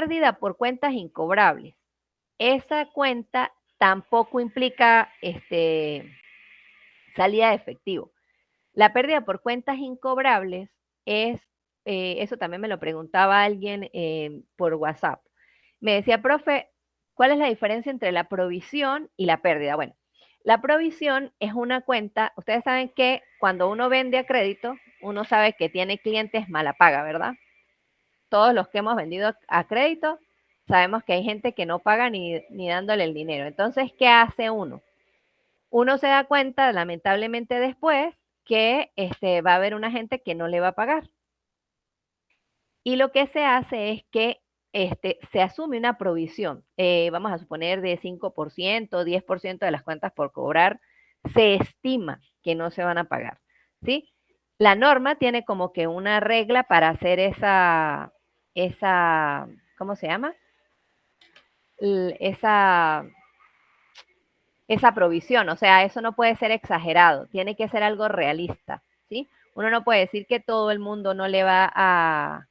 pérdida por cuentas incobrables. Esa cuenta tampoco implica salida de efectivo. La pérdida por cuentas incobrables es, eso también me lo preguntaba alguien por WhatsApp. Me decía, profe, ¿cuál es la diferencia entre la provisión y la pérdida? Bueno, la provisión es una cuenta, ustedes saben que cuando uno vende a crédito, uno sabe que tiene clientes mala paga, ¿verdad? Todos los que hemos vendido a crédito, sabemos que hay gente que no paga ni dándole el dinero. Entonces, ¿qué hace uno? Uno se da cuenta, lamentablemente después, que va a haber una gente que no le va a pagar. Y lo que se hace es que se asume una provisión, vamos a suponer de 5%, 10% de las cuentas por cobrar, se estima que no se van a pagar, ¿sí? La norma tiene como que una regla para hacer esa, ¿cómo se llama? Esa provisión, o sea, eso no puede ser exagerado, tiene que ser algo realista, ¿sí? Uno no puede decir que todo el mundo no le va a,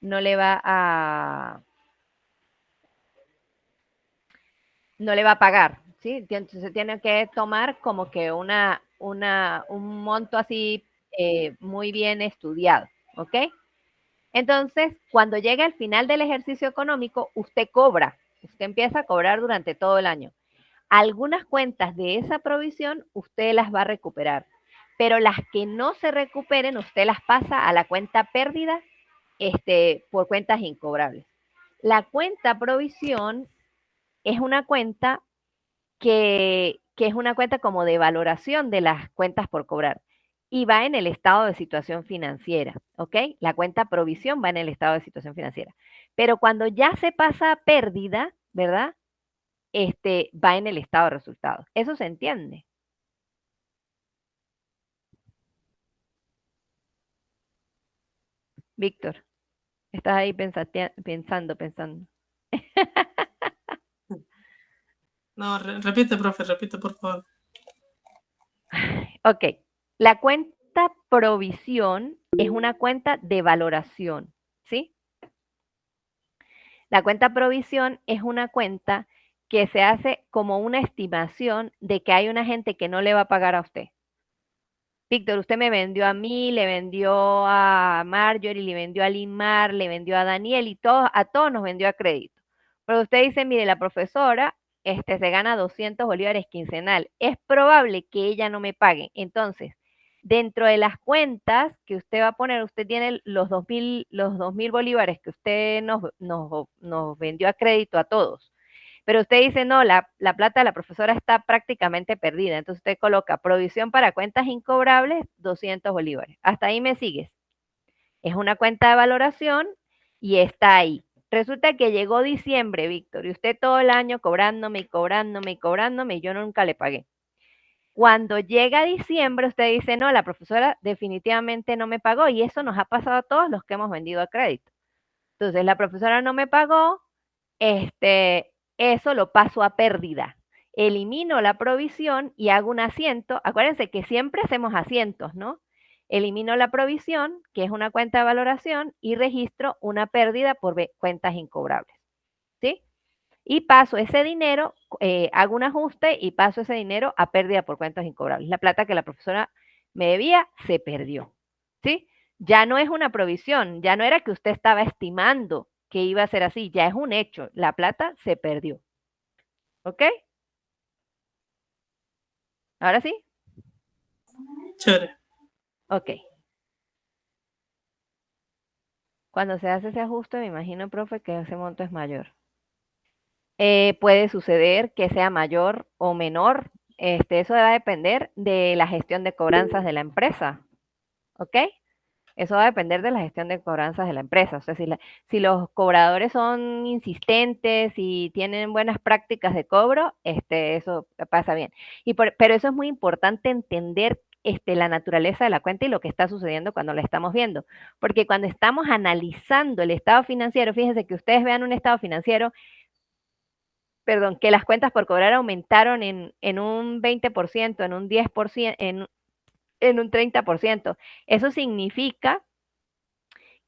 no le va a pagar, ¿sí? Entonces tiene que tomar como que un monto así muy bien estudiado, ¿ok? Entonces, cuando llega el final del ejercicio económico, usted cobra, usted empieza a cobrar durante todo el año. Algunas cuentas de esa provisión usted las va a recuperar, pero las que no se recuperen, usted las pasa a la cuenta pérdida por cuentas incobrables. La cuenta provisión es una cuenta que es una cuenta como de valoración de las cuentas por cobrar y va en el estado de situación financiera, ¿ok? La cuenta provisión va en el estado de situación financiera. Pero cuando ya se pasa a pérdida, ¿verdad? Va en el estado de resultados. ¿Eso se entiende? Víctor, estás ahí pensando. No, repite, profe, repite, por favor. Ok, la cuenta provisión es una cuenta de valoración, ¿sí? La cuenta provisión es una cuenta que se hace como una estimación de que hay una gente que no le va a pagar a usted. Víctor, usted me vendió a mí, le vendió a Marjorie, le vendió a Limar, le vendió a Daniel y a todos nos vendió a crédito. Pero usted dice, mire, la profesora se gana 200 bolívares quincenal. Es probable que ella no me pague. Entonces, dentro de las cuentas que usted va a poner, usted tiene los 2.000 bolívares que usted nos vendió a crédito a todos. Pero usted dice, no, la plata de la profesora está prácticamente perdida. Entonces usted coloca provisión para cuentas incobrables, 200 bolívares. Hasta ahí me sigues. Es una cuenta de valoración y está ahí. Resulta que llegó diciembre, Víctor, y usted todo el año cobrándome y cobrándome y cobrándome y yo nunca le pagué. Cuando llega diciembre, usted dice, no, la profesora definitivamente no me pagó y eso nos ha pasado a todos los que hemos vendido a crédito. Entonces, la profesora no me pagó, eso lo paso a pérdida. Elimino la provisión y hago un asiento. Acuérdense que siempre hacemos asientos, ¿no? Elimino la provisión, que es una cuenta de valoración, y registro una pérdida por cuentas incobrables, ¿sí? Y paso ese dinero, hago un ajuste y paso ese dinero a pérdida por cuentas incobrables. La plata que la profesora me debía se perdió, ¿sí? Ya no es una provisión, ya no era que usted estaba estimando que iba a ser así, ya es un hecho, la plata se perdió, ¿ok? ¿Ahora sí? Chévere. Ok. Cuando se hace ese ajuste, me imagino, profe, que ese monto es mayor. Puede suceder que sea mayor o menor. Eso va a depender de la gestión de cobranzas de la empresa, ¿ok? Eso va a depender de la gestión de cobranzas de la empresa. O sea, si los cobradores son insistentes y tienen buenas prácticas de cobro, eso pasa bien. Pero eso es muy importante entender la naturaleza de la cuenta y lo que está sucediendo cuando la estamos viendo. Porque cuando estamos analizando el estado financiero, fíjense que ustedes vean un estado financiero, perdón, que las cuentas por cobrar aumentaron en un 20%, en un 10%, en un 30%. Eso significa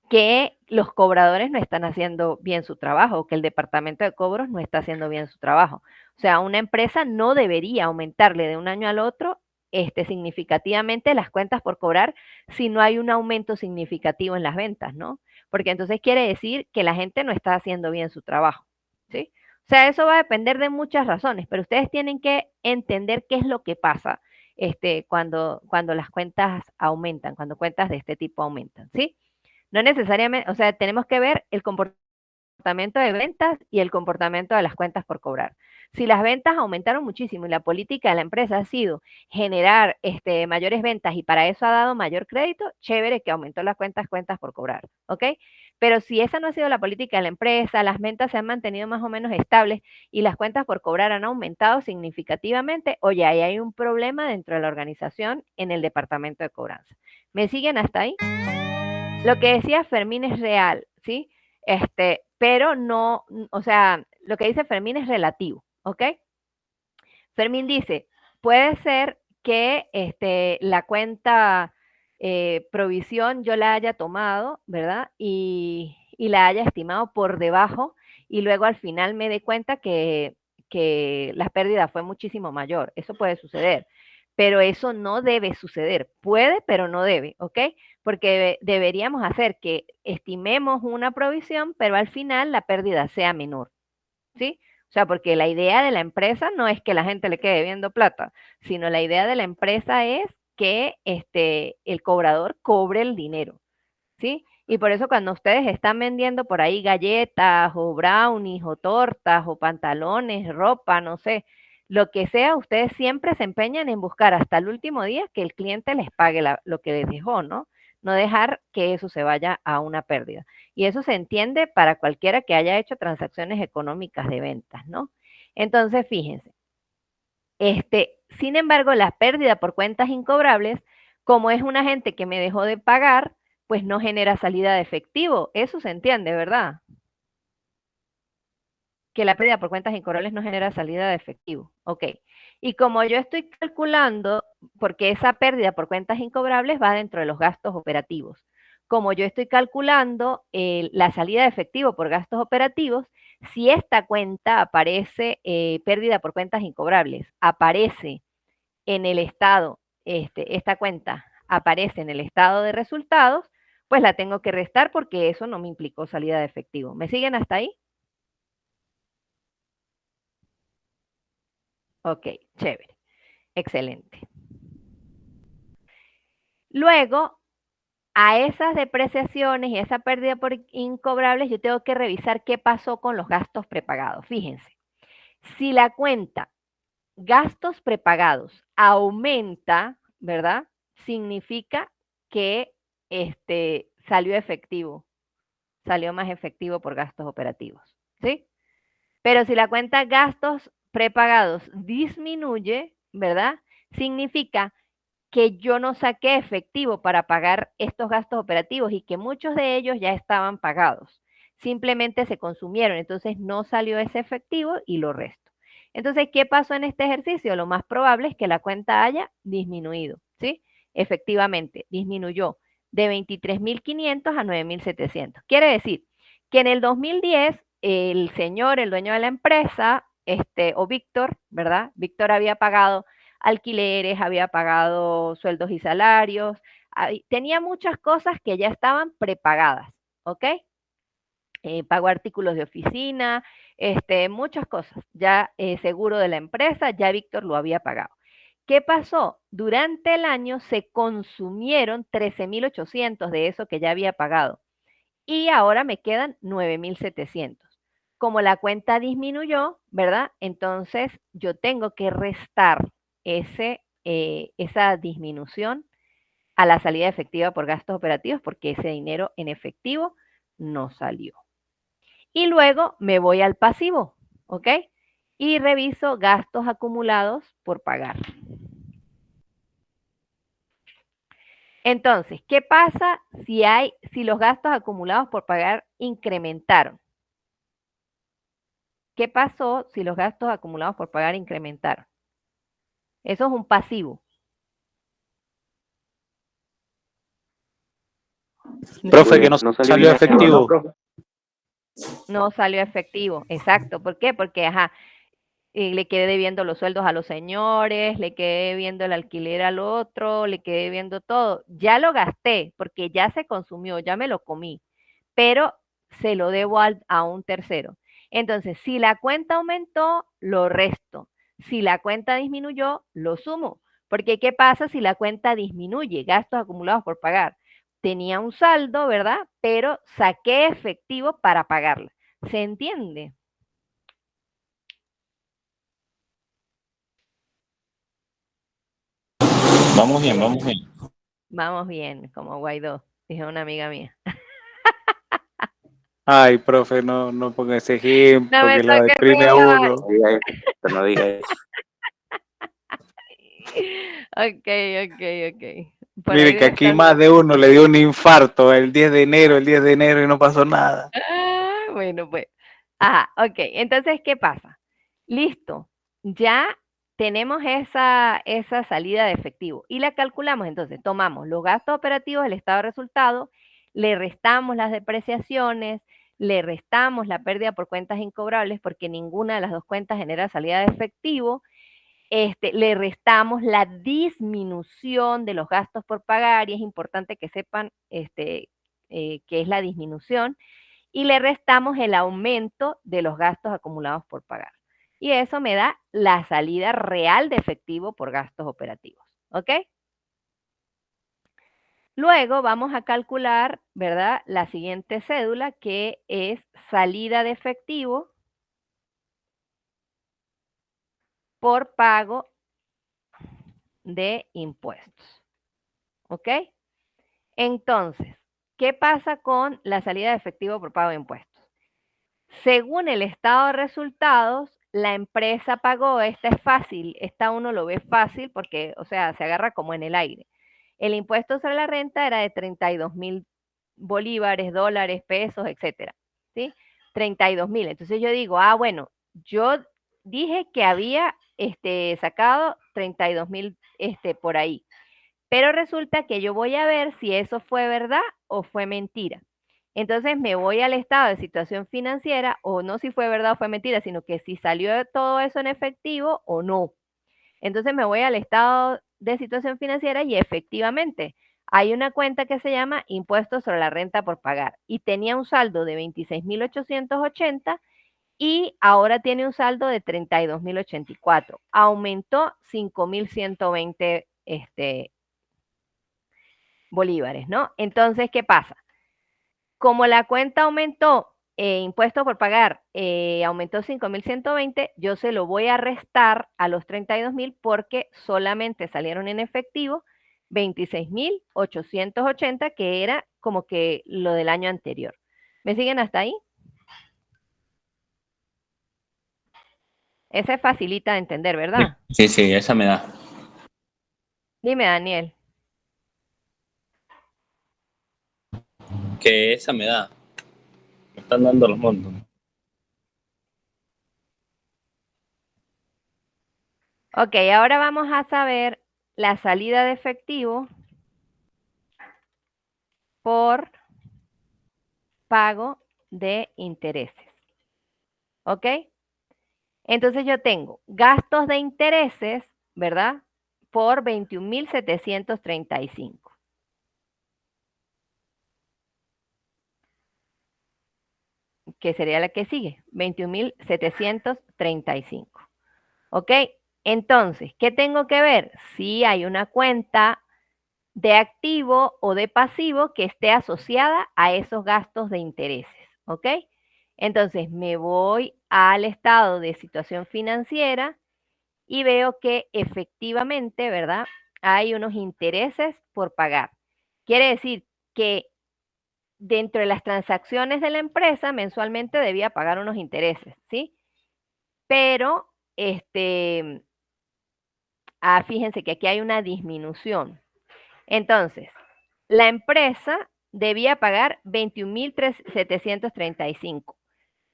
que los cobradores no están haciendo bien su trabajo, que el departamento de cobros no está haciendo bien su trabajo. O sea, una empresa no debería aumentarle de un año al otro significativamente las cuentas por cobrar si no hay un aumento significativo en las ventas, ¿no? Porque entonces quiere decir que la gente no está haciendo bien su trabajo, ¿sí? O sea, eso va a depender de muchas razones, pero ustedes tienen que entender qué es lo que pasa cuando las cuentas aumentan, cuando cuentas de este tipo aumentan, ¿sí? No necesariamente, o sea, tenemos que ver el comportamiento de ventas y el comportamiento de las cuentas por cobrar. Si las ventas aumentaron muchísimo y la política de la empresa ha sido generar mayores ventas y para eso ha dado mayor crédito, chévere que aumentó las cuentas por cobrar, ¿ok? Pero si esa no ha sido la política de la empresa, las ventas se han mantenido más o menos estables y las cuentas por cobrar han aumentado significativamente, oye, ahí hay un problema dentro de la organización en el departamento de cobranza. ¿Me siguen hasta ahí? Lo que decía Fermín es real, ¿sí? Pero no, o sea, lo que dice Fermín es relativo, ¿ok? Fermín dice, puede ser que la cuenta provisión yo la haya tomado, ¿verdad? Y la haya estimado por debajo y luego al final me dé cuenta que la pérdida fue muchísimo mayor. Eso puede suceder, pero eso no debe suceder. Puede, pero no debe, ¿ok? Porque deberíamos hacer que estimemos una provisión, pero al final la pérdida sea menor, ¿sí? O sea, porque la idea de la empresa no es que la gente le quede viendo plata, sino la idea de la empresa es que el cobrador cobre el dinero, ¿sí? Y por eso cuando ustedes están vendiendo por ahí galletas o brownies o tortas o pantalones, ropa, no sé, lo que sea, ustedes siempre se empeñan en buscar hasta el último día que el cliente les pague lo que les dejó, ¿no? No dejar que eso se vaya a una pérdida. Y eso se entiende para cualquiera que haya hecho transacciones económicas de ventas, ¿no? Entonces, fíjense, sin embargo, la pérdida por cuentas incobrables, como es una gente que me dejó de pagar, pues no genera salida de efectivo. Eso se entiende, ¿verdad? Que la pérdida por cuentas incobrables no genera salida de efectivo. Ok. Y como yo estoy calculando, porque esa pérdida por cuentas incobrables va dentro de los gastos operativos. Como yo estoy calculando la salida de efectivo por gastos operativos, si esta cuenta aparece, pérdida por cuentas incobrables, aparece en el estado, esta cuenta aparece en el estado de resultados, pues la tengo que restar porque eso no me implicó salida de efectivo. ¿Me siguen hasta ahí? Ok, chévere, excelente. Luego, a esas depreciaciones y esa pérdida por incobrables, yo tengo que revisar qué pasó con los gastos prepagados. Fíjense, si la cuenta gastos prepagados aumenta, ¿verdad? Significa que salió efectivo, salió más efectivo por gastos operativos, ¿sí? Pero si la cuenta gastos prepagados disminuye, ¿verdad? Significa que yo no saqué efectivo para pagar estos gastos operativos y que muchos de ellos ya estaban pagados. Simplemente se consumieron, entonces no salió ese efectivo y lo resto. Entonces, ¿qué pasó en este ejercicio? Lo más probable es que la cuenta haya disminuido, ¿sí? Efectivamente, disminuyó de 23.500 a 9.700. Quiere decir que en el 2010 el señor, el dueño de la empresa, o Víctor, ¿verdad? Víctor había pagado alquileres, había pagado sueldos y salarios, tenía muchas cosas que ya estaban prepagadas, ¿ok? Pagó artículos de oficina, muchas cosas, ya seguro de la empresa, ya Víctor lo había pagado. ¿Qué pasó? Durante el año se consumieron 13.800 de eso que ya había pagado y ahora me quedan 9.700. Como la cuenta disminuyó, ¿verdad? Entonces yo tengo que restar esa disminución a la salida efectiva por gastos operativos porque ese dinero en efectivo no salió. Y luego me voy al pasivo, ¿ok? Y reviso gastos acumulados por pagar. Entonces, ¿qué pasa si los gastos acumulados por pagar incrementaron? ¿Qué pasó si los gastos acumulados por pagar incrementaron? Eso es un pasivo. Profe, que no No salió bien ese, ¿no, efectivo. profe? No salió efectivo, exacto. ¿Por qué? Porque, ajá, le quedé debiendo los sueldos a los señores, le quedé debiendo el alquiler al otro, le quedé debiendo todo. Ya lo gasté porque ya se consumió, ya me lo comí, pero se lo debo a un tercero. Entonces, si la cuenta aumentó, lo resto. Si la cuenta disminuyó, lo sumo. Porque ¿qué pasa si la cuenta disminuye? Gastos acumulados por pagar. Tenía un saldo, ¿verdad? Pero saqué efectivo para pagarla. ¿Se entiende? Vamos bien, vamos bien. Vamos bien, como Guaidó, dijo una amiga mía. Ay, profe, no ponga ese ejemplo No me que la toques deprime a rima. uno. No diga eso, no diga eso. Ok. Por Mire ahí que debe aquí estar. más de uno le dio un infarto el 10 de enero y no pasó nada. Bueno, pues. Ajá, ok. Entonces, ¿qué pasa? Listo. Ya tenemos esa salida de efectivo y la calculamos. Entonces, tomamos los gastos operativos del estado de resultado, le restamos las depreciaciones, le restamos la pérdida por cuentas incobrables porque ninguna de las dos cuentas genera salida de efectivo. Le restamos la disminución de los gastos por pagar y es importante que sepan qué es la disminución y le restamos el aumento de los gastos acumulados por pagar. Y eso me da la salida real de efectivo por gastos operativos. ¿Ok? Luego vamos a calcular, ¿verdad? La siguiente cédula que es salida de efectivo por pago de impuestos. ¿Ok? Entonces, ¿qué pasa con la salida de efectivo por pago de impuestos? Según el estado de resultados, la empresa pagó, esta es fácil, esta uno lo ve fácil porque, o sea, se agarra como en el aire. El impuesto sobre la renta era de 32,000 bolívares, dólares, pesos, etcétera, ¿sí? 32,000. Entonces yo digo, bueno, yo dije que había sacado 32,000 por ahí. Pero resulta que yo voy a ver si eso fue verdad o fue mentira. Entonces me voy al estado de situación financiera, o no si fue verdad o fue mentira, sino que si salió todo eso en efectivo o no. Entonces me voy al estado de situación financiera y efectivamente hay una cuenta que se llama impuestos sobre la renta por pagar y tenía un saldo de 26,880 y ahora tiene un saldo de 32,084. Aumentó 5,120 bolívares, ¿no? Entonces, ¿qué pasa? Como la cuenta aumentó, impuesto por pagar, aumentó 5,120, yo se lo voy a restar a los 32,000 porque solamente salieron en efectivo 26,880, que era como que lo del año anterior. ¿Me siguen hasta ahí? Esa es facilita de entender, ¿verdad? Sí, esa me da. Dime, Daniel. Que esa me da. Me están dando los montos. Ok, ahora vamos a saber la salida de efectivo por pago de intereses. ¿Ok? Entonces yo tengo gastos de intereses, ¿verdad? Por 21,735. Que sería la que sigue, 21,735. ¿Ok? Entonces, ¿qué tengo que ver? Si hay una cuenta de activo o de pasivo que esté asociada a esos gastos de intereses. ¿Ok? Entonces, me voy al estado de situación financiera y veo que efectivamente, ¿verdad? Hay unos intereses por pagar. Quiere decir que dentro de las transacciones de la empresa mensualmente debía pagar unos intereses, ¿sí? Pero, fíjense que aquí hay una disminución. Entonces, la empresa debía pagar 21,735,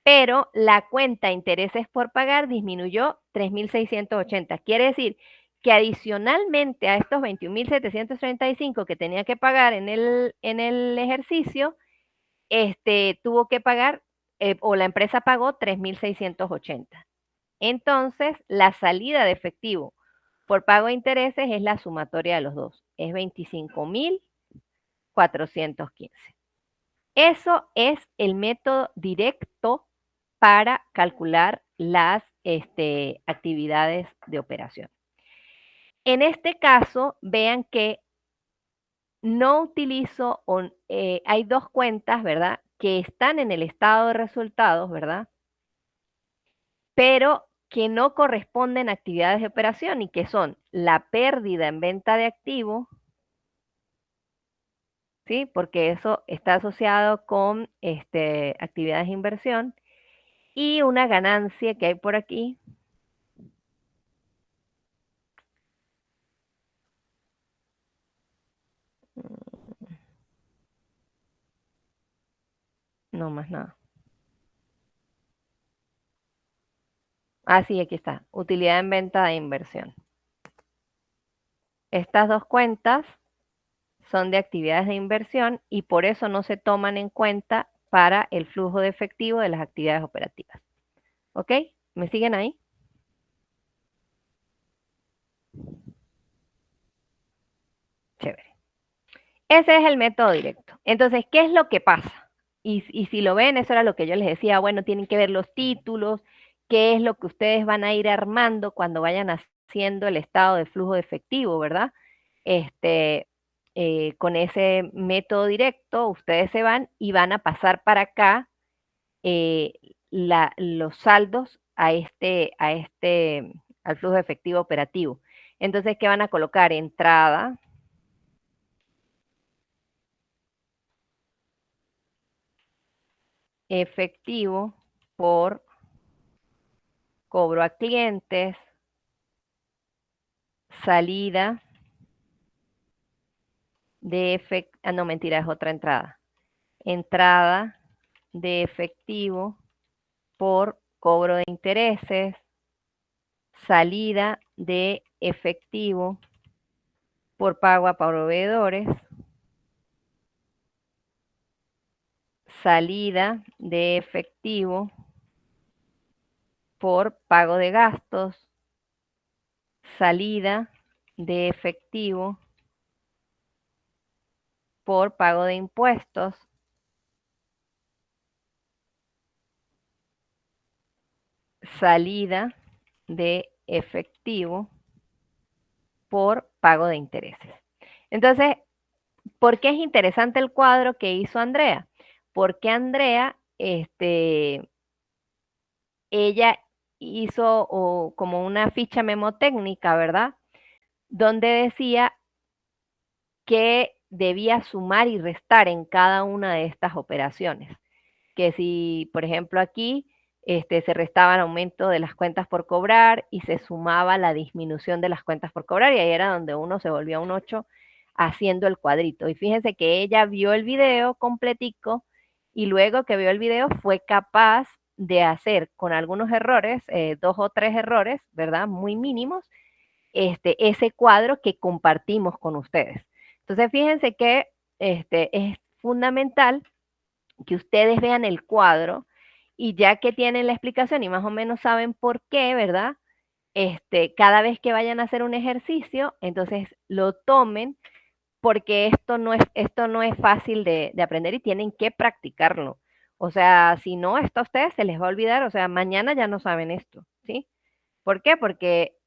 pero la cuenta intereses por pagar disminuyó 3,680. Quiere decir que adicionalmente a estos 21.735 que tenía que pagar en el ejercicio, tuvo que pagar, o la empresa pagó 3.680. Entonces, la salida de efectivo por pago de intereses es la sumatoria de los dos, es 25.415. Eso es el método directo para calcular las actividades de operación. En este caso, vean que no utilizo, hay dos cuentas, ¿verdad? Que están en el estado de resultados, ¿verdad? Pero que no corresponden a actividades de operación y que son la pérdida en venta de activo, ¿sí? Porque eso está asociado con actividades de inversión, y una ganancia que hay por aquí. No más nada. Ah, sí, aquí está. Utilidad en venta de inversión. Estas dos cuentas son de actividades de inversión y por eso no se toman en cuenta para el flujo de efectivo de las actividades operativas. ¿Ok? ¿Me siguen ahí? Chévere. Ese es el método directo. Entonces, ¿qué es lo que pasa? Y si lo ven, eso era lo que yo les decía, bueno, tienen que ver los títulos, qué es lo que ustedes van a ir armando cuando vayan haciendo el estado de flujo de efectivo, ¿verdad? Con ese método directo, ustedes se van y van a pasar para acá los saldos al flujo de efectivo operativo. Entonces, ¿qué van a colocar? Entrada. Efectivo por cobro a clientes, salida de efectivo, no, mentira, es otra entrada. Entrada de efectivo por cobro de intereses, salida de efectivo por pago a proveedores, salida de efectivo por pago de gastos, salida de efectivo por pago de impuestos, salida de efectivo por pago de intereses. Entonces, ¿por qué es interesante el cuadro que hizo Andrea? Porque Andrea, ella hizo como una ficha memotécnica, ¿verdad? Donde decía que debía sumar y restar en cada una de estas operaciones. Que si, por ejemplo, aquí se restaba el aumento de las cuentas por cobrar y se sumaba la disminución de las cuentas por cobrar, y ahí era donde uno se volvía un 8 haciendo el cuadrito. Y fíjense que ella vio el video completico y luego que vio el video fue capaz de hacer con algunos errores, 2 o 3 errores, ¿verdad? Muy mínimos, ese cuadro que compartimos con ustedes. Entonces, fíjense que es fundamental que ustedes vean el cuadro y ya que tienen la explicación y más o menos saben por qué, ¿verdad? Cada vez que vayan a hacer un ejercicio, entonces lo tomen, porque esto no es fácil de aprender y tienen que practicarlo. O sea, si no, esto a ustedes se les va a olvidar, o sea, mañana ya no saben esto, ¿sí? ¿Por qué? Porque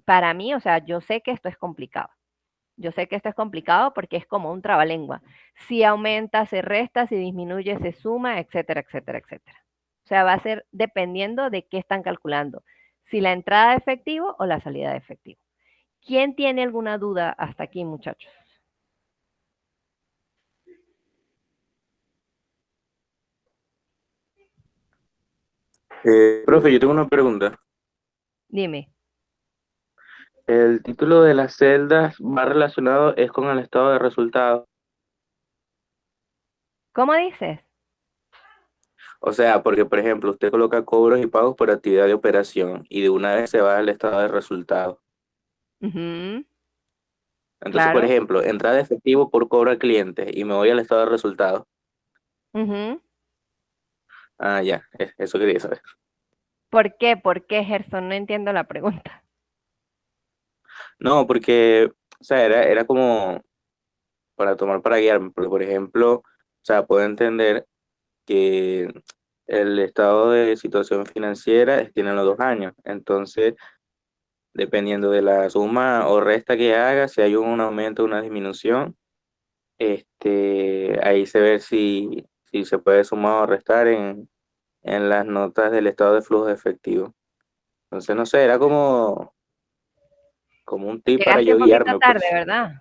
para mí, o sea, yo sé que esto es complicado. Yo sé que esto es complicado porque es como un trabalengua. Si aumenta, se resta, si disminuye, se suma, etcétera, etcétera, etcétera. O sea, va a ser dependiendo de qué están calculando. Si la entrada de efectivo o la salida de efectivo. ¿Quién tiene alguna duda hasta aquí, muchachos? Profe, yo tengo una pregunta. Dime. El título de las celdas va relacionado es con el estado de resultados. ¿Cómo dices? O sea, porque por ejemplo, usted coloca cobros y pagos por actividad de operación y de una vez se va al estado de resultados. Ujú, Entonces, por claro. ejemplo, entrada de efectivo por cobro al cliente y me voy al estado de resultados. Ujú. Ah, ya, eso quería saber. ¿Por qué? ¿Por qué, Gerson? No entiendo la pregunta. No, porque, o sea, era como para tomar para guiarme, porque, por ejemplo, o sea, puedo entender que el estado de situación financiera tiene los 2 años, entonces, dependiendo de la suma o resta que haga, si hay un aumento o una disminución, ahí se ve si se puede sumar o restar en las notas del estado de flujo de efectivo. Entonces, no sé, era como un tip para Llegaste yo un poquito guiarme, tarde, pues. ¿verdad?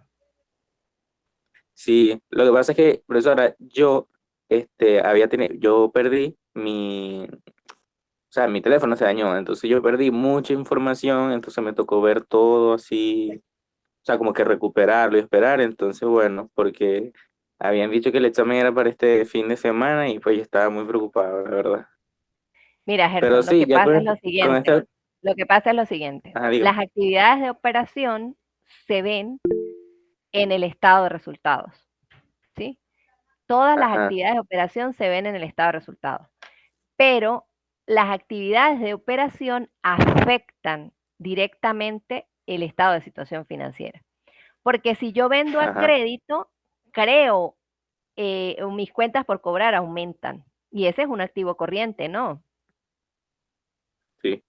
Sí, lo que pasa es que, profesora, yo perdí o sea, mi teléfono se dañó, entonces yo perdí mucha información, entonces me tocó ver todo así, o sea, como que recuperarlo y esperar, entonces bueno, porque habían dicho que el examen era para este fin de semana y pues yo estaba muy preocupado, la verdad. Mira, Pero Gerson, lo sí, que ya pasa con, es lo con siguiente. esta, Lo que pasa es lo siguiente. ajá, digo, Las actividades de operación se ven en el estado de resultados, ¿sí? Todas las ajá, actividades de operación se ven en el estado de resultados, pero las actividades de operación afectan directamente el estado de situación financiera. Porque si yo vendo a ajá, crédito, creo, mis cuentas por cobrar aumentan. Y ese es un activo corriente, ¿no? sí,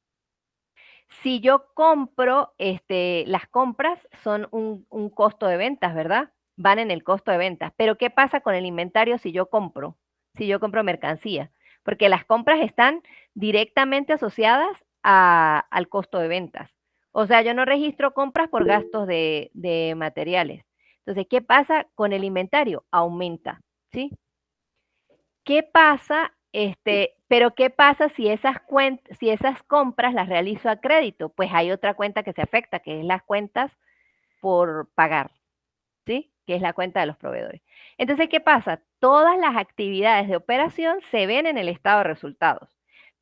Si yo compro, las compras son un costo de ventas, ¿verdad? Van en el costo de ventas. Pero ¿qué pasa con el inventario si yo compro? Si yo compro mercancía. Porque las compras están directamente asociadas al costo de ventas. O sea, yo no registro compras por gastos de materiales. Entonces, ¿qué pasa con el inventario? Aumenta, ¿sí? ¿Qué pasa? Pero ¿qué pasa si si esas compras las realizo a crédito? Pues hay otra cuenta que se afecta, que es las cuentas por pagar, ¿sí? Que es la cuenta de los proveedores. Entonces, ¿qué pasa? Todas las actividades de operación se ven en el estado de resultados,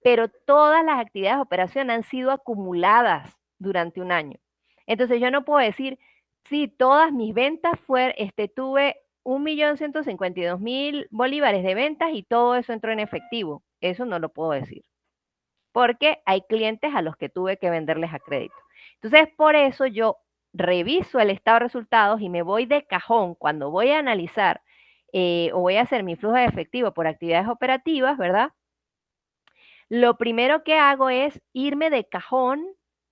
pero todas las actividades de operación han sido acumuladas durante un año. Entonces, yo no puedo decir, sí, todas mis ventas tuve 1.152.000 bolívares de ventas y todo eso entró en efectivo. Eso no lo puedo decir, porque hay clientes a los que tuve que venderles a crédito. Entonces, por eso yo reviso el estado de resultados y me voy de cajón cuando voy a analizar o voy a hacer mi flujo de efectivo por actividades operativas, ¿verdad? Lo primero que hago es irme de cajón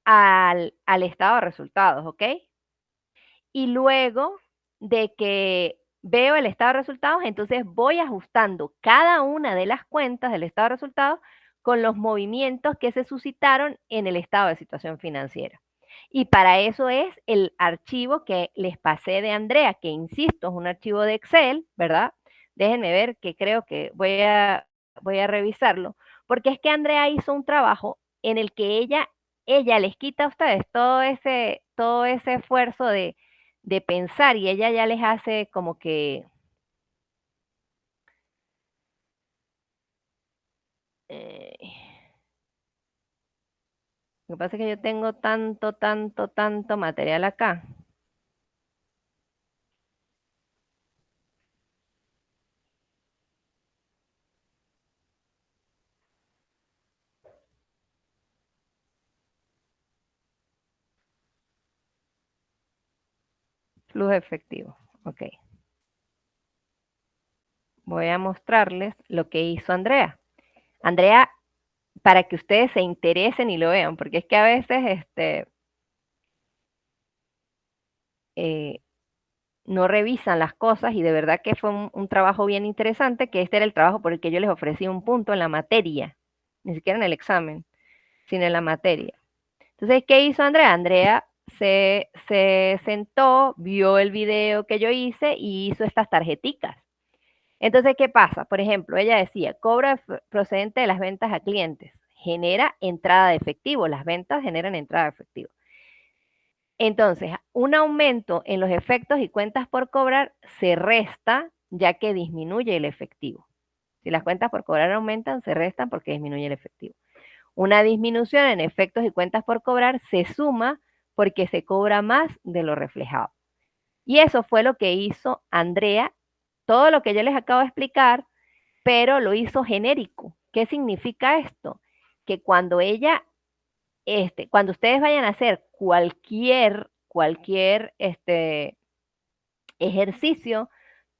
al estado de resultados, ¿ok? Y luego de que veo el estado de resultados, entonces voy ajustando cada una de las cuentas del estado de resultados con los movimientos que se suscitaron en el estado de situación financiera. Y para eso es el archivo que les pasé de Andrea, que insisto, es un archivo de Excel, ¿verdad? Déjenme ver que creo que voy a revisarlo, porque es que Andrea hizo un trabajo en el que ella les quita a ustedes todo ese esfuerzo de pensar y ella ya les hace como que eh, lo que pasa es que yo tengo tanto material acá. Flujo efectivo. Ok. Voy a mostrarles lo que hizo Andrea. Andrea, para que ustedes se interesen y lo vean, porque es que a veces eh, no revisan las cosas y de verdad que fue un trabajo bien interesante, que este era el trabajo por el que yo les ofrecí un punto en la materia, ni siquiera en el examen, sino en la materia. Entonces, ¿qué hizo Andrea? Andrea se sentó, vio el video que yo hice y hizo estas tarjeticas. Entonces, ¿qué pasa? Por ejemplo, ella decía, cobro procedente de las ventas a clientes, genera entrada de efectivo, las ventas generan entrada de efectivo. Entonces, un aumento en los efectos y cuentas por cobrar se resta ya que disminuye el efectivo. Si las cuentas por cobrar aumentan, se restan porque disminuye el efectivo. Una disminución en efectos y cuentas por cobrar se suma porque se cobra más de lo reflejado. Y eso fue lo que hizo Andrea, todo lo que yo les acabo de explicar, pero lo hizo genérico. ¿Qué significa esto? Que cuando cuando ustedes vayan a hacer cualquier ejercicio,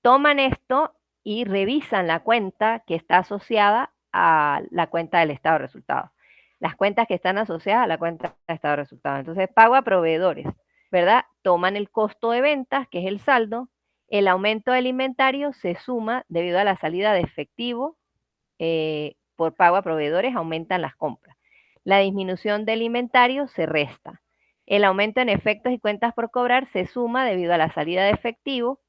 toman esto y revisan la cuenta que está asociada a la cuenta del estado de resultados. Las cuentas que están asociadas a la cuenta de estado de resultados. Entonces, pago a proveedores, ¿verdad? Toman el costo de ventas, que es el saldo. El aumento del inventario se suma debido a la salida de efectivo por pago a proveedores, aumentan las compras. La disminución del inventario se resta. El aumento en efectos y cuentas por cobrar se suma debido a la salida de efectivo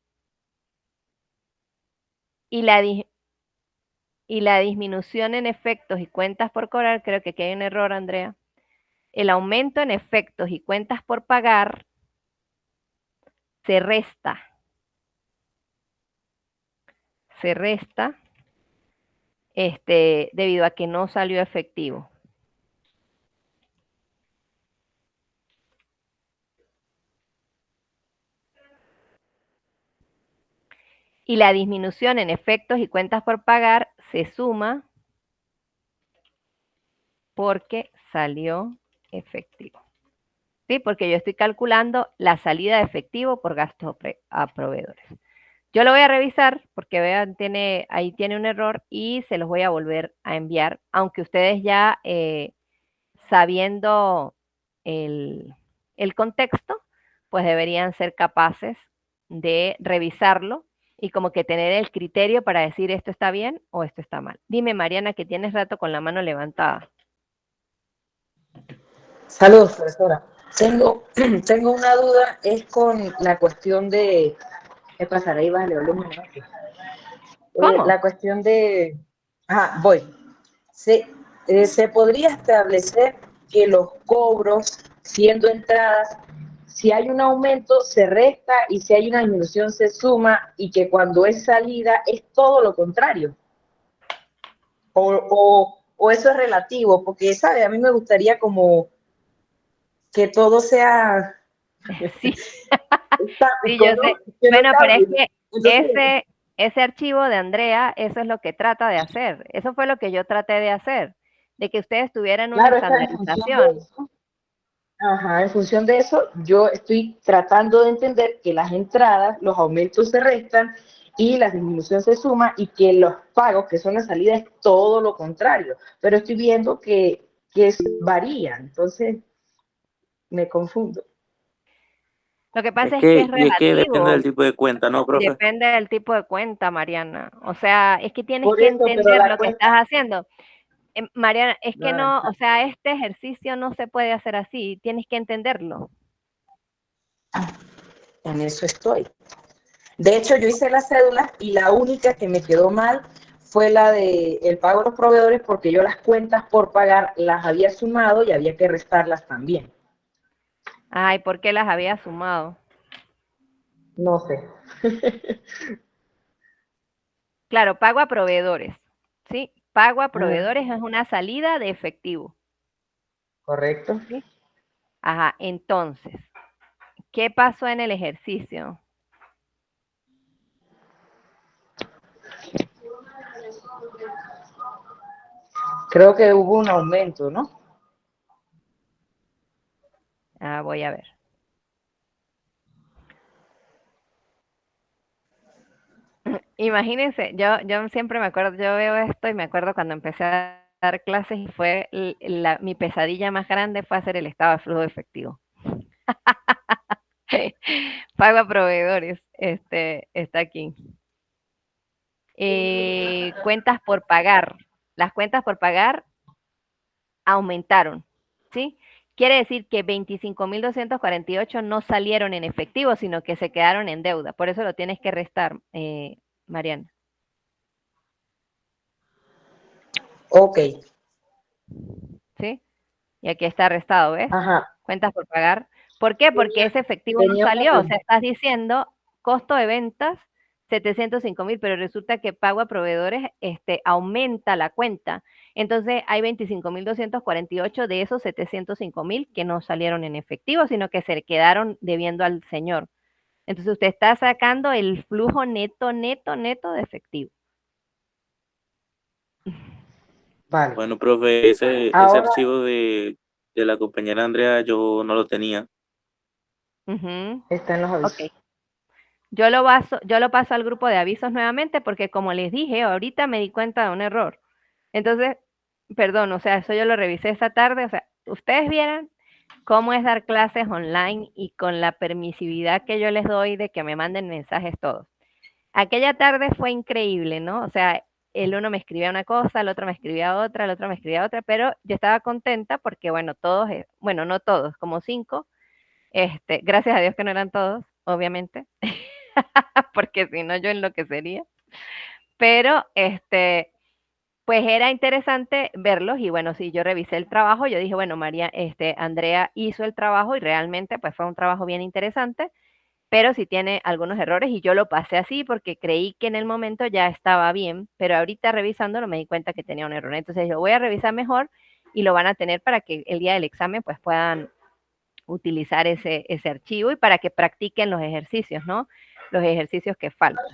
y la disminución en efectos y cuentas por cobrar, creo que aquí hay un error, Andrea. El aumento en efectos y cuentas por pagar se resta. Se resta debido a que no salió efectivo. Y la disminución en efectos y cuentas por pagar se suma porque salió efectivo. ¿Sí? Porque yo estoy calculando la salida de efectivo por gastos a proveedores. Yo lo voy a revisar porque vean, ahí tiene un error y se los voy a volver a enviar, aunque ustedes ya sabiendo el contexto, pues deberían ser capaces de revisarlo y como que tener el criterio para decir esto está bien o esto está mal. Dime, Mariana, que tienes rato con la mano levantada. Saludos, profesora. Tengo una duda, es con la cuestión de... ¿Qué pasará? Ahí vale, ¿Cómo? la cuestión de... Ajá, voy. Se podría establecer que los cobros, siendo entradas, si hay un aumento se resta y si hay una disminución se suma, y que cuando es salida es todo lo contrario. O eso es relativo, porque, ¿sabe? A mí me gustaría como que todo sea Sí, estático, sí, yo ¿no? sé. Que no Bueno, pero es cambie. que Entonces, ese archivo de Andrea, eso es lo que trata de hacer. Eso fue lo que yo traté de hacer, de que ustedes tuvieran una claro, es que en función de estandarización. eso, ajá, en función de eso, yo estoy tratando de entender que las entradas, los aumentos se restan y la disminución se suma, y que los pagos, que son las salidas, es todo lo contrario. Pero estoy viendo que varía, entonces me confundo. Lo que pasa es que es Y es que depende del relativo, tipo de cuenta, ¿no, profe? depende del tipo de cuenta, Mariana. O sea, es que tienes Por que eso, pero entender la lo que cuenta... estás haciendo. Mariana, es que No, no, o sea, este ejercicio no se puede hacer así, tienes que entenderlo. en eso estoy. De hecho, yo hice las cédulas y la única que me quedó mal fue la de el pago a los proveedores, porque yo las cuentas por pagar las había sumado y había que restarlas también. Ay, ¿por qué las había sumado? No sé. Claro, pago a proveedores, ¿sí? Pago a Ajá, proveedores es una salida de efectivo, correcto. ¿sí? Ajá, entonces, ¿qué pasó en el ejercicio? Creo que hubo un aumento, ¿no? Ah, voy a ver. Imagínense, yo siempre me acuerdo, yo veo esto y me acuerdo cuando empecé a dar clases y fue mi pesadilla más grande fue hacer el estado de flujo efectivo. Pago a proveedores, está aquí. Cuentas por pagar. Las cuentas por pagar aumentaron, ¿sí? Quiere decir que 25.248 no salieron en efectivo, sino que se quedaron en deuda. Por eso lo tienes que restar, Mariana. Ok. ¿Sí? Y aquí está restado, ¿ves? Ajá. Cuentas por pagar. ¿Por qué? Porque ese efectivo no Tenía una salió. O sea, pregunta. estás diciendo costo de ventas 705,000, pero resulta que pago a proveedores, aumenta la cuenta. Entonces hay 25,248 de esos 705,000 que no salieron en efectivo, sino que se quedaron debiendo al señor. Entonces usted está sacando el flujo neto, neto, neto de efectivo. Vale. Bueno, profe, ese Ahora, archivo de la compañera Andrea yo no lo tenía. Ujú. está en los avisos. Ok. Yo lo paso al grupo de avisos nuevamente porque como les dije, ahorita me di cuenta de un error. Entonces, perdón, o sea, eso yo lo revisé esta tarde. O sea, ustedes vieran cómo es dar clases online y con la permisividad que yo les doy de que me manden mensajes todos. Aquella tarde fue increíble, ¿no? O sea, el uno me escribía una cosa, el otro me escribía otra, el otro me escribía otra, pero yo estaba contenta porque, bueno, todos, bueno, no todos, como 5, gracias a Dios que no eran todos, obviamente, porque si no yo enloquecería. Pero, pues era interesante verlos y bueno, sí, yo revisé el trabajo, yo dije, bueno, María, Andrea hizo el trabajo y realmente pues fue un trabajo bien interesante, pero sí tiene algunos errores y yo lo pasé así porque creí que en el momento ya estaba bien, pero ahorita revisándolo me di cuenta que tenía un error. Entonces yo voy a revisar mejor y lo van a tener para que el día del examen pues puedan utilizar ese archivo y para que practiquen los ejercicios, ¿no? Los ejercicios que faltan.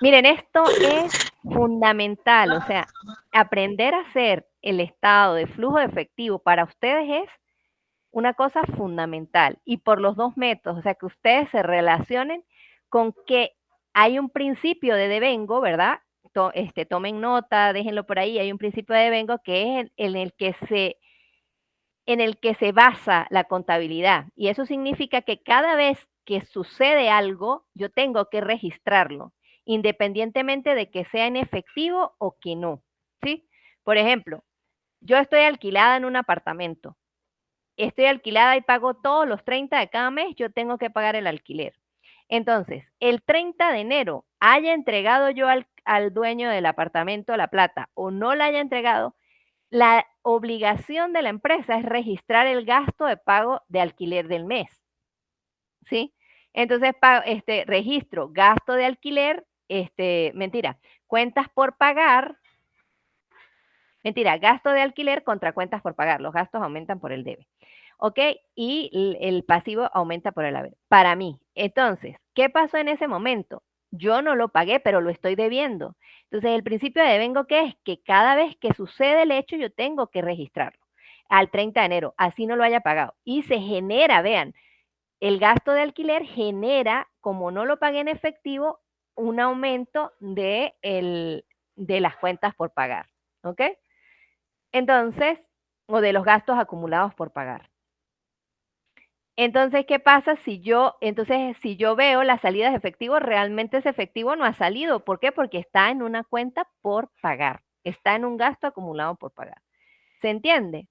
Miren, esto es fundamental, o sea, aprender a hacer el estado de flujo de efectivo para ustedes es una cosa fundamental y por los dos métodos, o sea, que ustedes se relacionen con que hay un principio de devengo, ¿verdad? Tomen nota, déjenlo por ahí, hay un principio de devengo que es en el que se basa la contabilidad y eso significa que cada vez que sucede algo, yo tengo que registrarlo, independientemente de que sea en efectivo o que no, ¿sí? Por ejemplo, yo estoy alquilada en un apartamento. Estoy alquilada y pago todos los 30 de cada mes, yo tengo que pagar el alquiler. Entonces, el 30 de enero haya entregado yo al dueño del apartamento la plata o no la haya entregado, la obligación de la empresa es registrar el gasto de pago de alquiler del mes. ¿Sí? Entonces, registro gasto de alquiler, cuentas por pagar. Mentira, gasto de alquiler contra cuentas por pagar. Los gastos aumentan por el debe. ¿Ok? Y el pasivo aumenta por el haber. Para mí. Entonces, ¿qué pasó en ese momento? Yo no lo pagué, pero lo estoy debiendo. Entonces, el principio de devengo, ¿qué es? Que cada vez que sucede el hecho, yo tengo que registrarlo al 30 de enero, así no lo haya pagado. Y se genera, vean, el gasto de alquiler genera, como no lo pagué en efectivo, un aumento de las cuentas por pagar. ¿Ok? Entonces, o de los gastos acumulados por pagar. Entonces, ¿qué pasa si yo veo las salidas de efectivo, realmente ese efectivo no ha salido? ¿Por qué? Porque está en una cuenta por pagar, está en un gasto acumulado por pagar. ¿Se entiende?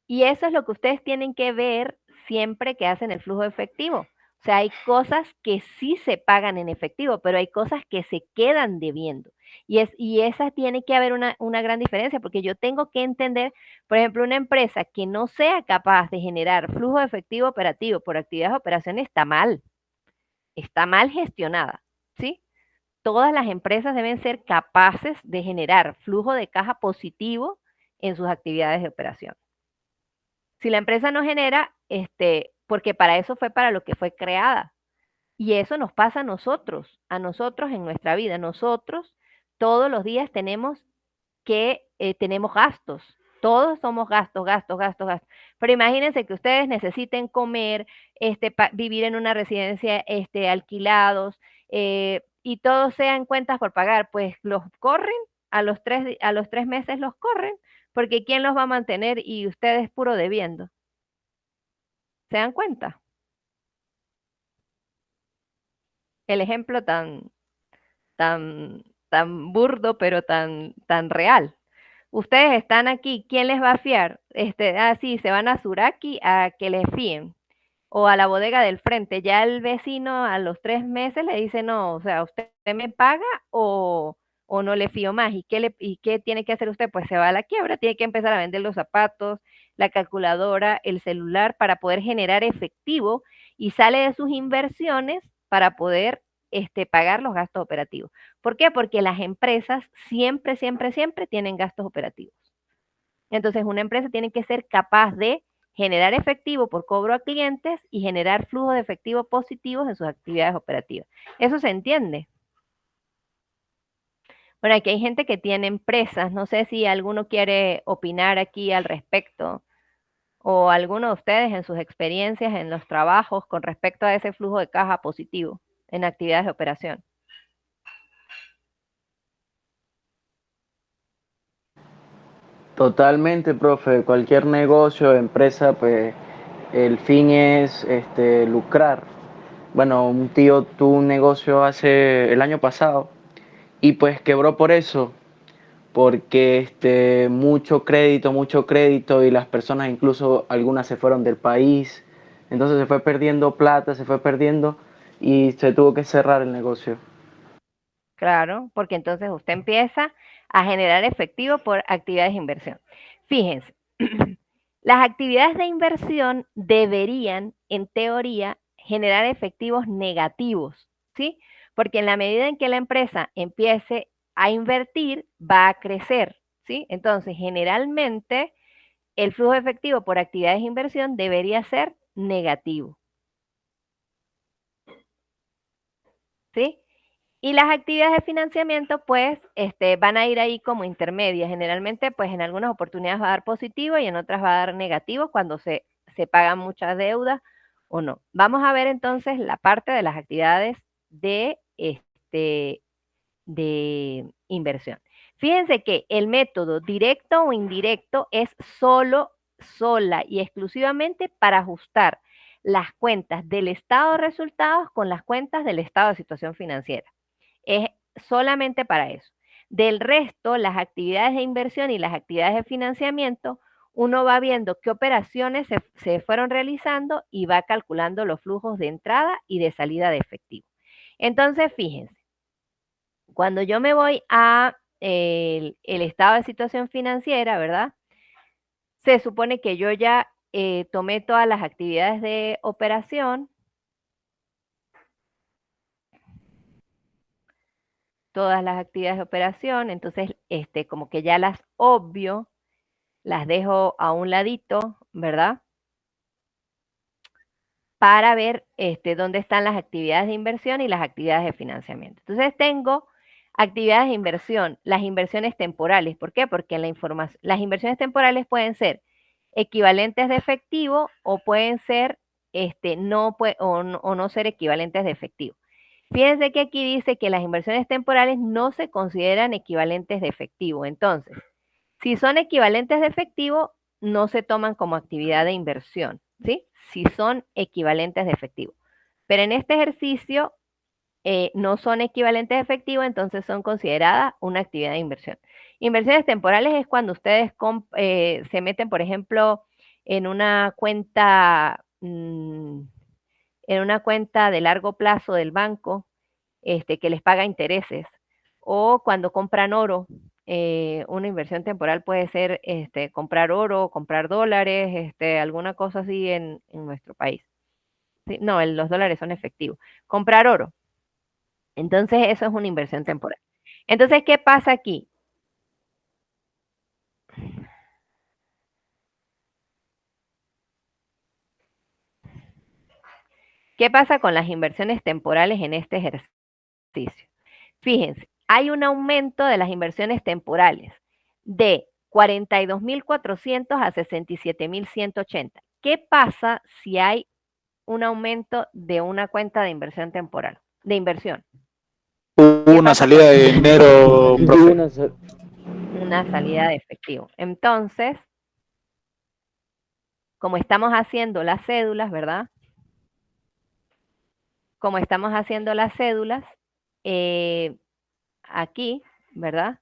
Y eso es lo que ustedes tienen que ver siempre que hacen el flujo de efectivo. O sea, hay cosas que sí se pagan en efectivo, pero hay cosas que se quedan debiendo. Y esa tiene que haber una gran diferencia, porque yo tengo que entender, por ejemplo, una empresa que no sea capaz de generar flujo de efectivo operativo por actividades de operaciones está mal gestionada, ¿sí? Todas las empresas deben ser capaces de generar flujo de caja positivo en sus actividades de operación. Si la empresa no genera, porque para eso fue para lo que fue creada. Y eso nos pasa a nosotros en nuestra vida. Nosotros todos los días tenemos gastos. Todos somos gastos, gastos, gastos, gastos. Pero imagínense que ustedes necesiten comer, vivir en una residencia, alquilados, y todos sean cuentas por pagar, pues los corren, a los 3 meses los corren, porque ¿quién los va a mantener? Y ustedes puro debiendo. ¿Se dan cuenta? El ejemplo tan burdo, pero tan real. Ustedes están aquí, ¿quién les va a fiar? Sí, se van a Suraki a que les fíen. O a la bodega del frente. Ya el vecino a los 3 meses le dice, no, o sea, ¿usted me paga o no le fío más? ¿Y qué tiene que hacer usted? Pues se va a la quiebra, tiene que empezar a vender los zapatos, la calculadora, el celular para poder generar efectivo y sale de sus inversiones para poder pagar los gastos operativos. ¿Por qué? Porque las empresas siempre, siempre, siempre tienen gastos operativos. Entonces, una empresa tiene que ser capaz de generar efectivo por cobro a clientes y generar flujos de efectivo positivos en sus actividades operativas. ¿Eso se entiende? Bueno, aquí hay gente que tiene empresas, no sé si alguno quiere opinar aquí al respecto o alguno de ustedes en sus experiencias en los trabajos con respecto a ese flujo de caja positivo en actividades de operación. Totalmente, profe. Cualquier negocio, empresa, pues el fin es lucrar. Bueno, un tío tuvo un negocio hace el año pasado y pues quebró por eso, porque mucho crédito y las personas incluso algunas se fueron del país. Entonces se fue perdiendo plata, se fue perdiendo y se tuvo que cerrar el negocio. Claro, porque entonces usted empieza a generar efectivo por actividades de inversión. Fíjense, las actividades de inversión deberían, en teoría, generar efectivos negativos, ¿sí? Porque en la medida en que la empresa empiece a invertir, va a crecer, ¿sí? Entonces, generalmente, el flujo efectivo por actividades de inversión debería ser negativo, ¿sí? Y las actividades de financiamiento, pues, van a ir ahí como intermedias. Generalmente, pues, en algunas oportunidades va a dar positivo y en otras va a dar negativo cuando se pagan muchas deudas o no. Vamos a ver entonces la parte de las actividades de inversión. Fíjense que el método directo o indirecto es sola y exclusivamente para ajustar las cuentas del estado de resultados con las cuentas del estado de situación financiera. Es solamente para eso. Del resto, las actividades de inversión y las actividades de financiamiento, uno va viendo qué operaciones se fueron realizando y va calculando los flujos de entrada y de salida de efectivo. Entonces, fíjense, cuando yo me voy a el estado de situación financiera, ¿verdad? Se supone que yo ya tomé todas las actividades de operación, entonces como que ya las obvio, las dejo a un ladito, ¿verdad? Para ver dónde están las actividades de inversión y las actividades de financiamiento. Entonces tengo actividades de inversión, las inversiones temporales. ¿Por qué? Porque las inversiones temporales pueden ser equivalentes de efectivo o pueden ser o no ser equivalentes de efectivo. Fíjense que aquí dice que las inversiones temporales no se consideran equivalentes de efectivo. Entonces, si son equivalentes de efectivo, no se toman como actividad de inversión, ¿sí? Si son equivalentes de efectivo. Pero en este ejercicio no son equivalentes de efectivo, entonces son consideradas una actividad de inversión. Inversiones temporales es cuando ustedes se meten, por ejemplo, en una cuenta, de largo plazo del banco, que les paga intereses, o cuando compran oro. Una inversión temporal puede ser comprar oro, comprar dólares, alguna cosa así en nuestro país. ¿Sí? No, los dólares son efectivos. Comprar oro. Entonces, eso es una inversión temporal. Entonces, ¿qué pasa aquí? ¿Qué pasa con las inversiones temporales en este ejercicio? Fíjense, hay un aumento de las inversiones temporales de 42.400 a 67.180. ¿Qué pasa si hay un aumento de una cuenta de inversión temporal, de inversión? Hubo una salida de dinero, profe. Una salida de efectivo. Entonces, como estamos haciendo las cédulas, ¿verdad? Como estamos haciendo las cédulas, aquí, ¿verdad?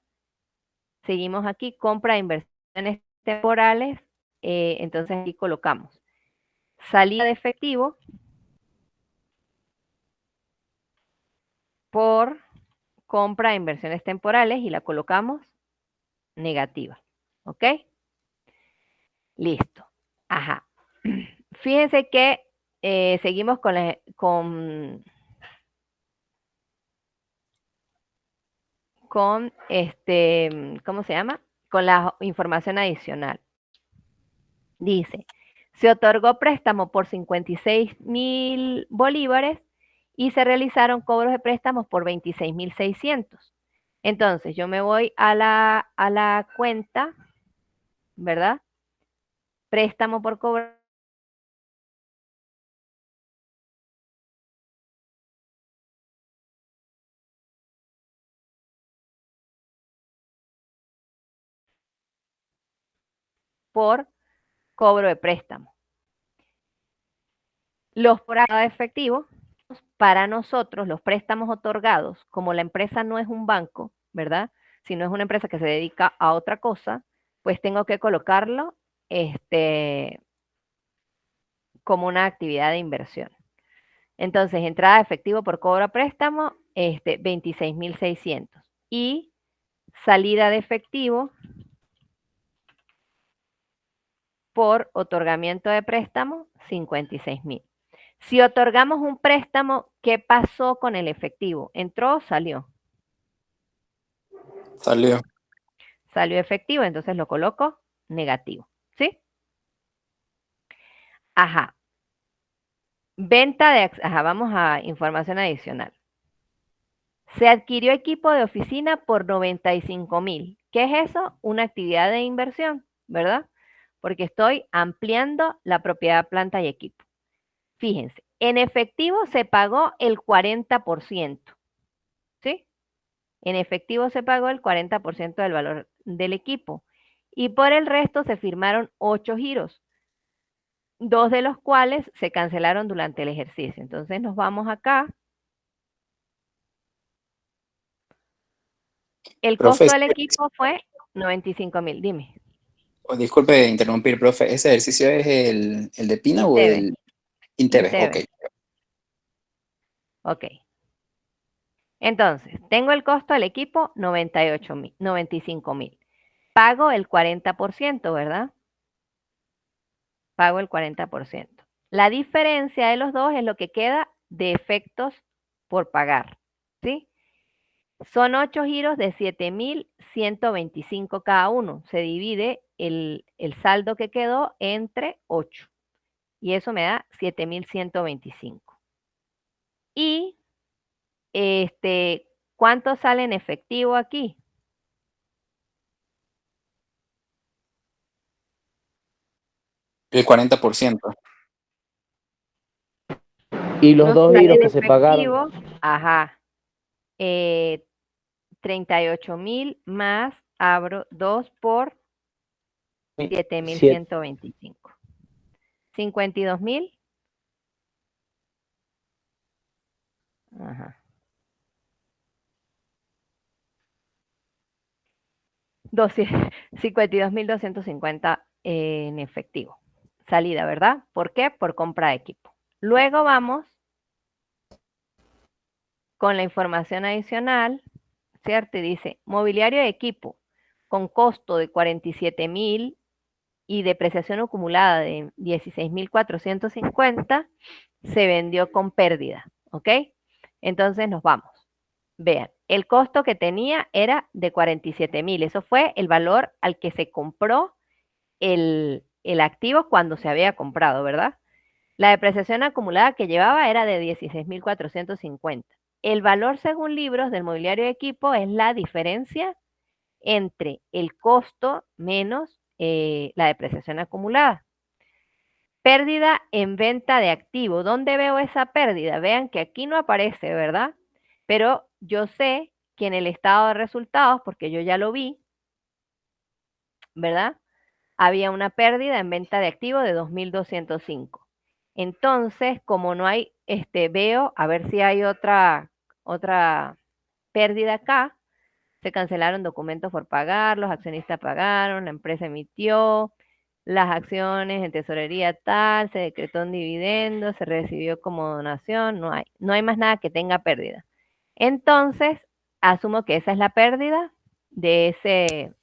Seguimos aquí, compra de inversiones temporales, entonces aquí colocamos salida de efectivo por compra de inversiones temporales y la colocamos negativa, ¿ok? Listo. Ajá. Fíjense que seguimos con con ¿cómo se llama? Con la información adicional. Dice, se otorgó préstamo por 56.000 bolívares y se realizaron cobros de préstamos por 26.600. Entonces, yo me voy a la cuenta, ¿verdad? Préstamo por cobrar. Por cobro de préstamo. Los por de efectivo, para nosotros, los préstamos otorgados, como la empresa no es un banco, ¿verdad? Si no es una empresa que se dedica a otra cosa, pues tengo que colocarlo como una actividad de inversión. Entonces, entrada de efectivo por cobro a préstamo, 26.600. Y salida de efectivo por otorgamiento de préstamo, 56.000. Si otorgamos un préstamo, ¿qué pasó con el efectivo? ¿Entró o salió? Salió. Salió efectivo, entonces lo coloco negativo. ¿Sí? Ajá. Venta de... Ajá, vamos a información adicional. Se adquirió equipo de oficina por 95.000. ¿Qué es eso? Una actividad de inversión, ¿verdad? Porque estoy ampliando la propiedad, planta y equipo. Fíjense, en efectivo se pagó el 40%. ¿Sí? En efectivo se pagó el 40% del valor del equipo. Y por el resto se firmaron 8 giros, 2 de los cuales se cancelaron durante el ejercicio. Entonces nos vamos acá. El Profe, costo del equipo fue 95.000. Dime. disculpe interrumpir, profe. ¿Ese ejercicio es el de Pina o Inteve. el Inteve? Ok. Inteve. Ok. Entonces, tengo el costo del equipo 95.000. Pago el 40%, ¿verdad? Pago el 40%. La diferencia de los dos es lo que queda de efectos por pagar, ¿sí? Son 8 giros de 7.125 cada uno. Se divide el saldo que quedó entre 8. Y eso me da 7.125. Y ¿cuánto sale en efectivo aquí? El 40%. Y los Nos dos sale giros en que se pagaron. efectivo, ajá, 38.000 más, abro 2 por 7.125. 52.000. Ajá. 52.250 en efectivo. Salida, ¿verdad? ¿Por qué? Por compra de equipo. Luego vamos con la información adicional, ¿cierto? Y dice, mobiliario de equipo con costo de 47.000 y depreciación acumulada de 16.450 se vendió con pérdida, ¿ok? Entonces nos vamos. Vean, el costo que tenía era de 47.000. Eso fue el valor al que se compró el activo cuando se había comprado, ¿verdad? La depreciación acumulada que llevaba era de 16.450. El valor según libros del mobiliario de equipo es la diferencia entre el costo menos la depreciación acumulada. Pérdida en venta de activo. ¿Dónde veo esa pérdida? Vean que aquí no aparece, ¿verdad? Pero yo sé que en el estado de resultados, porque yo ya lo vi, ¿verdad? Había una pérdida en venta de activo de 2.205. Entonces, como no hay, veo a ver si hay otra pérdida acá. Se cancelaron documentos por pagar, los accionistas pagaron, la empresa emitió las acciones en tesorería tal, se decretó un dividendo, se recibió como donación, no hay más nada que tenga pérdida. Entonces, asumo que esa es la pérdida de ese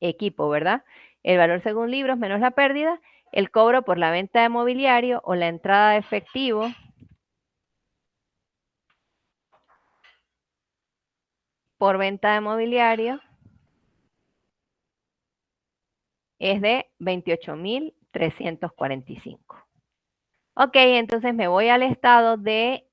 equipo, ¿verdad? El valor según libros menos la pérdida, el cobro por la venta de mobiliario o la entrada de efectivo por venta de mobiliario es de 28.345. Ok, entonces me voy al estado de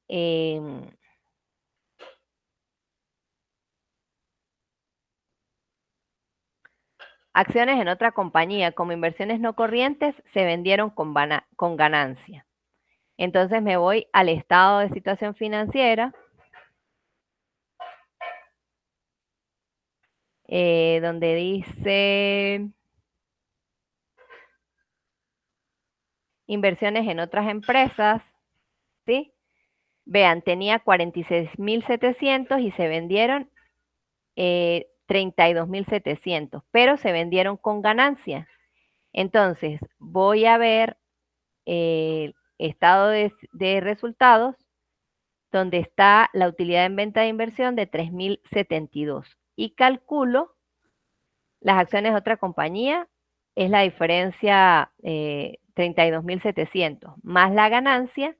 acciones en otra compañía como inversiones no corrientes se vendieron con ganancia. Entonces me voy al estado de situación financiera, donde dice inversiones en otras empresas, ¿sí? Vean, tenía 46.700 y se vendieron 32.700, pero se vendieron con ganancia. Entonces, voy a ver el estado de resultados, donde está la utilidad en venta de inversión de 3.072 y calculo las acciones de otra compañía, es la diferencia 32.700, más la ganancia,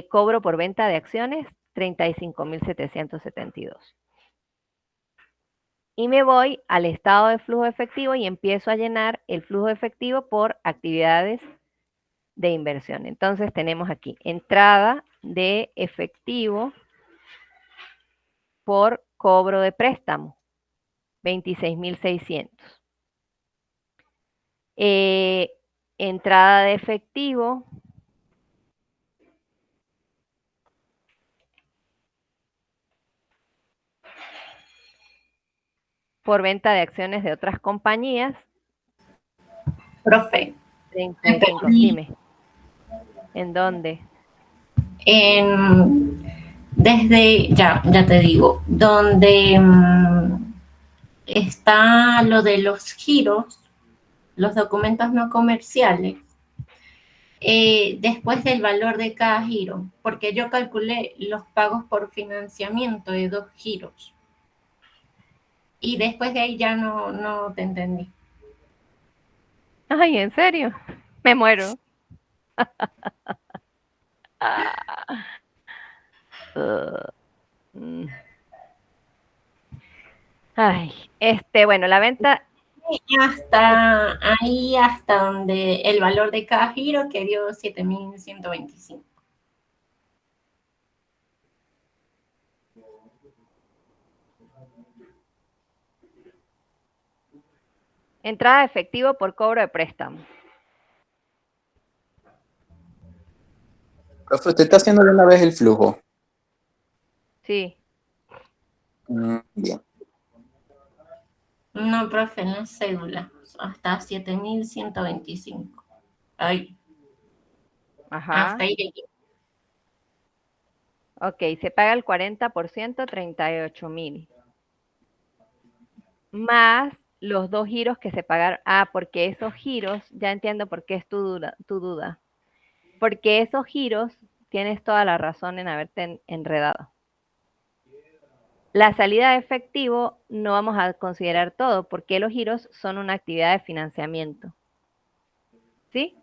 cobro por venta de acciones 35.772. Y me voy al estado de flujo efectivo y empiezo a llenar el flujo efectivo por actividades de inversión. Entonces tenemos aquí entrada de efectivo por cobro de préstamo, 26.600. Entrada de efectivo por venta de acciones de otras compañías. Profe, 35, dime. ¿En dónde? Ya te digo, donde está lo de los giros, los documentos no comerciales, después del valor de cada giro, porque yo calculé los pagos por financiamiento de 2 giros. Y después de ahí ya no te entendí. Ay, ¿en serio? Me muero. Ay, bueno, la venta. Hasta donde el valor de cada giro que dio 7.125. Entrada de efectivo por cobro de préstamo. Profe, ¿usted está haciendo de una vez el flujo? Sí. Bien. No, profe, en la cédula. Hasta 7.125. Ay. Ajá. Hasta ahí llegué. Ok, se paga el 40%, 38.000. Más los 2 giros que se pagaron. Ah, porque esos giros, ya entiendo por qué es tu duda. Porque esos giros, tienes toda la razón en haberte enredado. La salida de efectivo no vamos a considerar todo, porque los giros son una actividad de financiamiento. ¿Sí?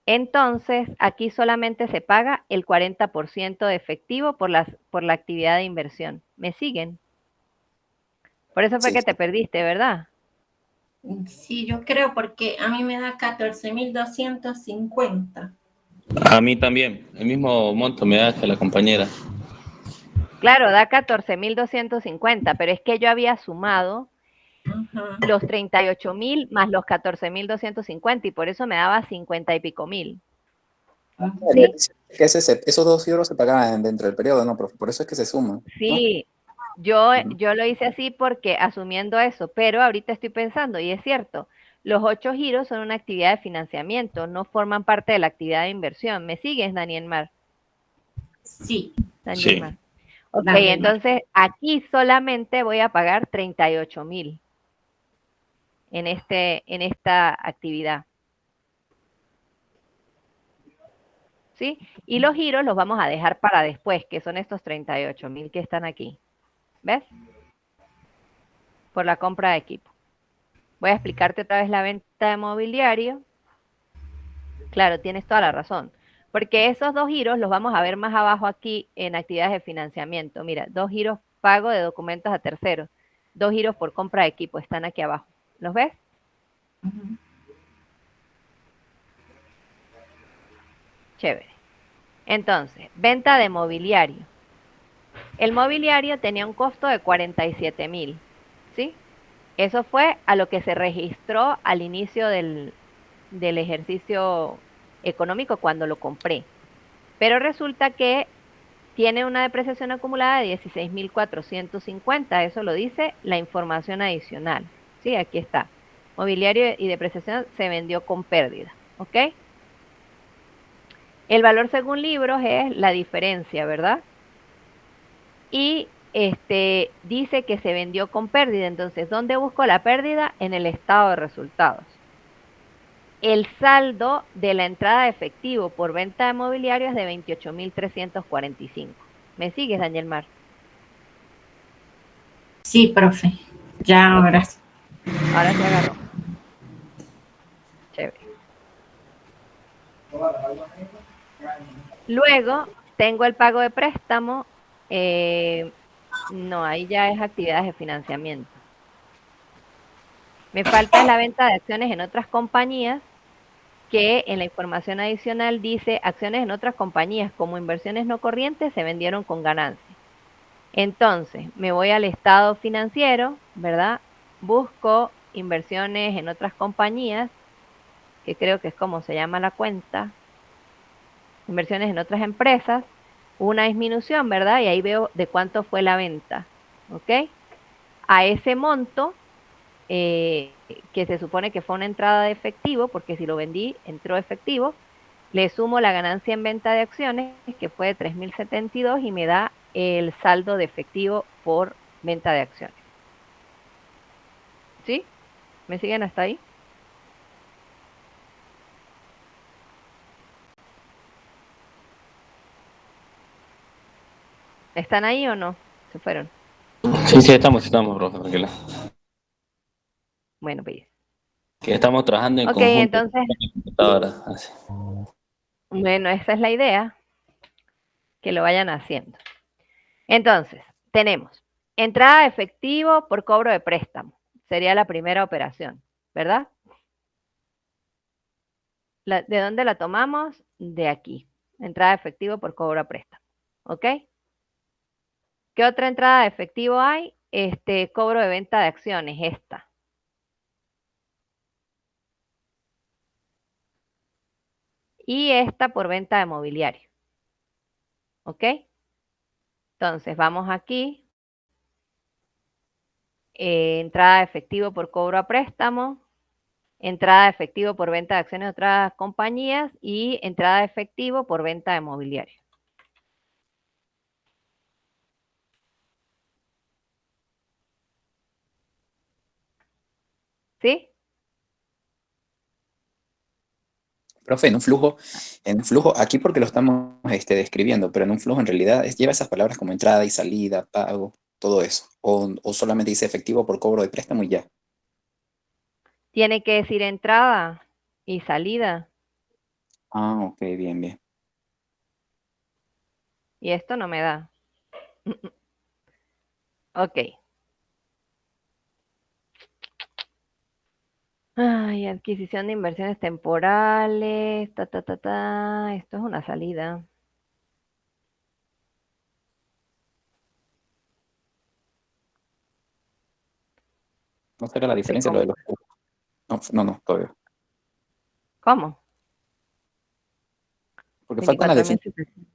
Entonces, aquí solamente se paga el 40% de efectivo por la actividad de inversión. ¿Me siguen? Por eso fue Sí. que te perdiste, ¿verdad? Sí, yo creo, porque a mí me da 14.250. A mí también. El mismo monto me da que la compañera. Claro, da 14.250, pero es que yo había sumado los 38.000 más los 14.250 y por eso me daba 50 y pico mil. ¿Sí? Que esos 2 euros se pagaban dentro del periodo, ¿no, profe? Por eso es que se suman. Sí, yo lo hice así porque asumiendo eso, pero ahorita estoy pensando, y es cierto, los 8 giros son una actividad de financiamiento, no forman parte de la actividad de inversión. ¿Me sigues, Daniel Mar? Sí. Daniel Sí. Mar. Ok, Daniel Mar. entonces aquí solamente voy a pagar 38.000 en esta actividad. ¿Sí? Y los giros los vamos a dejar para después, que son estos 38.000 que están aquí. ¿Ves? Por la compra de equipo. Voy a explicarte otra vez la venta de mobiliario. Claro, tienes toda la razón. Porque esos 2 giros los vamos a ver más abajo aquí en actividades de financiamiento. Mira, 2 giros pago de documentos a terceros. 2 giros por compra de equipo, están aquí abajo. ¿Los ves? Ujú. Chévere. Entonces, venta de mobiliario. El mobiliario tenía un costo de 47,000, ¿sí? Eso fue a lo que se registró al inicio del ejercicio económico cuando lo compré. Pero resulta que tiene una depreciación acumulada de 16,450. Eso lo dice la información adicional. Sí, aquí está. Mobiliario y depreciación se vendió con pérdida. ¿Ok? El valor según libros es la diferencia, ¿verdad? Y dice que se vendió con pérdida. Entonces, ¿dónde busco la pérdida? En el estado de resultados. El saldo de la entrada de efectivo por venta de mobiliario es de 28,345. ¿Me sigues, Daniel Mar? Sí, profe. Ya, Ok. ahora sí. Ahora se agarró. Chévere. Luego tengo el pago de préstamo. No, ahí ya es actividades de financiamiento. Me falta la venta de acciones en otras compañías, que en la información adicional dice acciones en otras compañías como inversiones no corrientes se vendieron con ganancia. Entonces, me voy al estado financiero, ¿verdad? Busco inversiones en otras compañías, que creo que es como se llama la cuenta, inversiones en otras empresas, una disminución, ¿verdad? Y ahí veo de cuánto fue la venta, ¿ok? A ese monto, que se supone que fue una entrada de efectivo, porque si lo vendí, entró efectivo, le sumo la ganancia en venta de acciones, que fue de 3,072 y me da el saldo de efectivo por venta de acciones. ¿Sí? ¿Me siguen hasta ahí? ¿Están ahí o no? ¿Se fueron? Sí, sí, estamos, profe, tranquila. Bueno, pues. Que estamos trabajando en Ok, conjunto entonces, con la computadora. Así. bueno, esa es la idea, que lo vayan haciendo. Entonces, tenemos entrada de efectivo por cobro de préstamo. Sería la primera operación, ¿verdad? ¿De dónde la tomamos? De aquí. Entrada de efectivo por cobro a préstamo. ¿Ok? ¿Qué otra entrada de efectivo hay? Cobro de venta de acciones, esta. Y esta por venta de mobiliario. ¿Ok? Entonces, vamos aquí. Entrada de efectivo por cobro a préstamo. Entrada de efectivo por venta de acciones de otras compañías y entrada de efectivo por venta de mobiliario. ¿Sí? Profe, en un flujo, aquí porque lo estamos describiendo, pero en un flujo en realidad lleva esas palabras como entrada y salida, pago, todo eso. O solamente dice efectivo por cobro de préstamo y ya. Tiene que decir entrada y salida. Ah, ok, bien, bien. Y esto no me da. Ok. Ay, adquisición de inversiones temporales. Ta, ta, ta, ta. Esto es una salida. ¿No será la No sé diferencia lo de cómo. los... No, todavía. ¿Cómo? Porque faltan las 24,000. definiciones.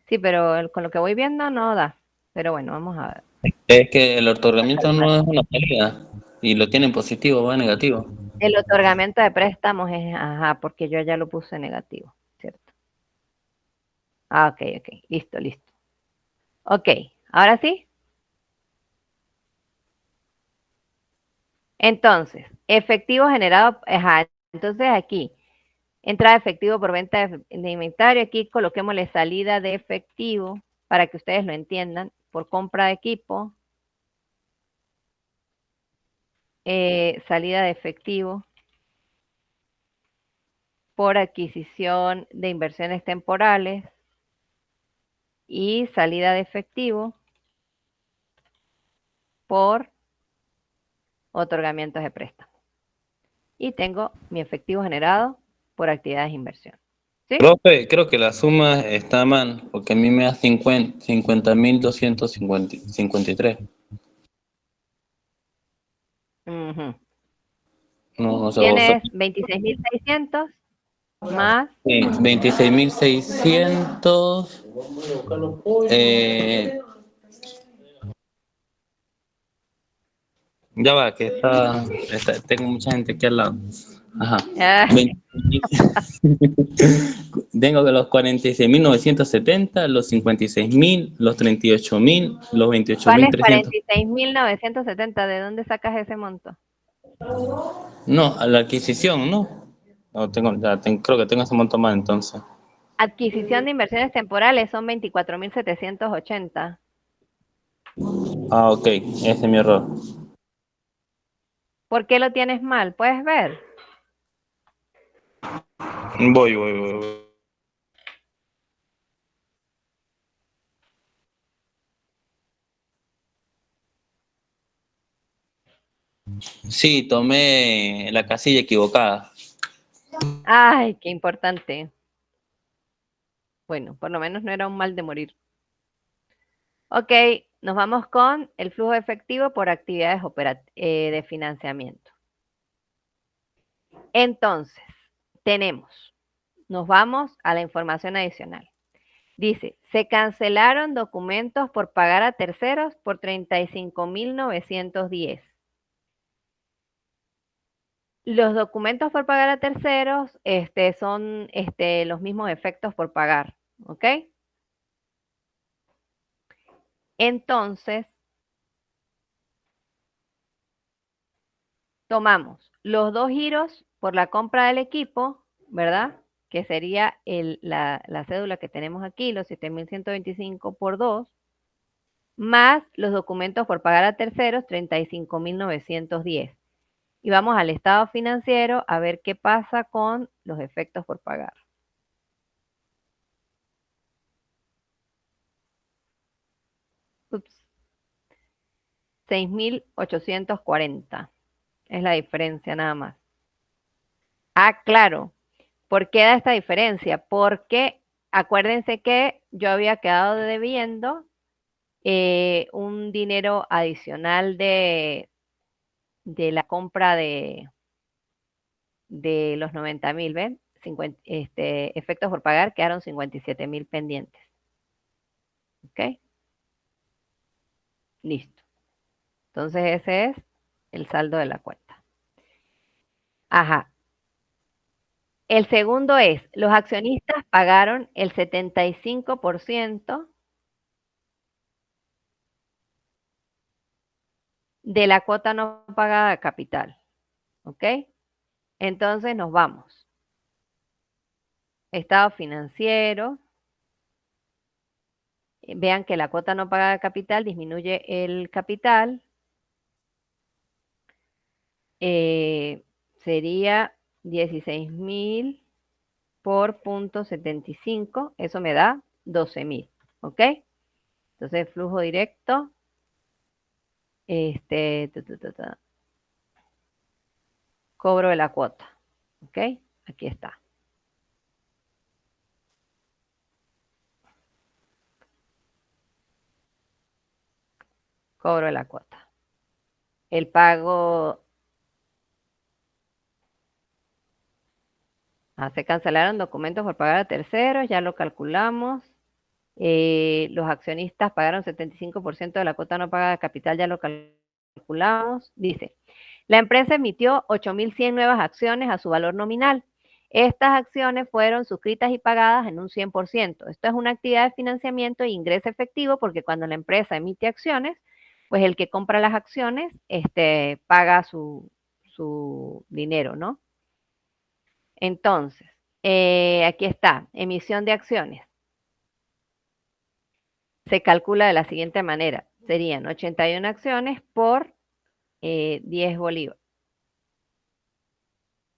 Sí, pero con lo que voy viendo no da. Pero bueno, vamos a ver. Es que el otorgamiento no es una salida y lo tienen positivo o negativo. El otorgamiento de préstamos es, ajá, porque yo ya lo puse negativo, ¿cierto? Ah, ok, ok. Listo, listo. Ok, ahora sí. Entonces, efectivo generado, ajá, entonces aquí, entrada de efectivo por venta de inventario, aquí coloquémosle salida de efectivo para que ustedes lo entiendan, por compra de equipo, salida de efectivo por adquisición de inversiones temporales y salida de efectivo por otorgamientos de préstamo. Y tengo mi efectivo generado por actividades de inversión. ¿Sí? Profe, creo que la suma está mal, porque a mí me da 50.253. Ujú. No sé vos. Tienes 26.600 más 26.600. Ya va, que tengo mucha gente aquí al lado. Ajá. ah, 20.000. Tengo de los 46.970, los 56.000, los 38.000, los ¿cuál es 28.300. 46.970? ¿De dónde sacas ese monto? No, a la adquisición, ¿no? No creo que tengo ese monto mal entonces. Adquisición de inversiones temporales son 24.780. Ah, ok, ese es mi error. ¿Por qué lo tienes mal? ¿Puedes ver? Voy. Sí, tomé la casilla equivocada. Ay, qué importante. Bueno, por lo menos no era un mal de morir. Ok, nos vamos con el flujo efectivo por actividades de financiamiento. Entonces, nos vamos a la información adicional. Dice, se cancelaron documentos por pagar a terceros por 35.910. Los documentos por pagar a terceros son los mismos efectos por pagar, ¿ok? Entonces, tomamos los 2 giros por la compra del equipo, ¿verdad? Que sería la cédula que tenemos aquí, los 7.125 por 2, más los documentos por pagar a terceros, 35.910. Y vamos al estado financiero a ver qué pasa con los efectos por pagar. Ups. 6.840. Es la diferencia nada más. Ah, claro. ¿Por qué da esta diferencia? Porque acuérdense que yo había quedado debiendo un dinero adicional de la compra de los 90.000, ¿ven? Efectos por pagar quedaron 57.000 pendientes. ¿Ok? Listo. Entonces ese es el saldo de la cuenta. Ajá. El segundo es, los accionistas pagaron el 75% de la cuota no pagada de capital. ¿Ok? Entonces nos vamos. Estado financiero. Vean que la cuota no pagada de capital disminuye el capital. Sería 16.000 por 0.75. Eso me da 12.000. ¿Ok? Entonces, flujo directo. Cobro de la cuota. ¿Ok? Aquí está. Cobro de la cuota. El pago. Se cancelaron documentos por pagar a terceros, ya lo calculamos. Los accionistas pagaron 75% de la cuota no pagada de capital, ya lo calculamos. Dice, la empresa emitió 8.100 nuevas acciones a su valor nominal. Estas acciones fueron suscritas y pagadas en un 100%. Esto es una actividad de financiamiento e ingreso efectivo porque cuando la empresa emite acciones, pues el que compra las acciones paga su dinero, ¿no? Entonces, aquí está, emisión de acciones. Se calcula de la siguiente manera. Serían 81 acciones por 10 bolívares.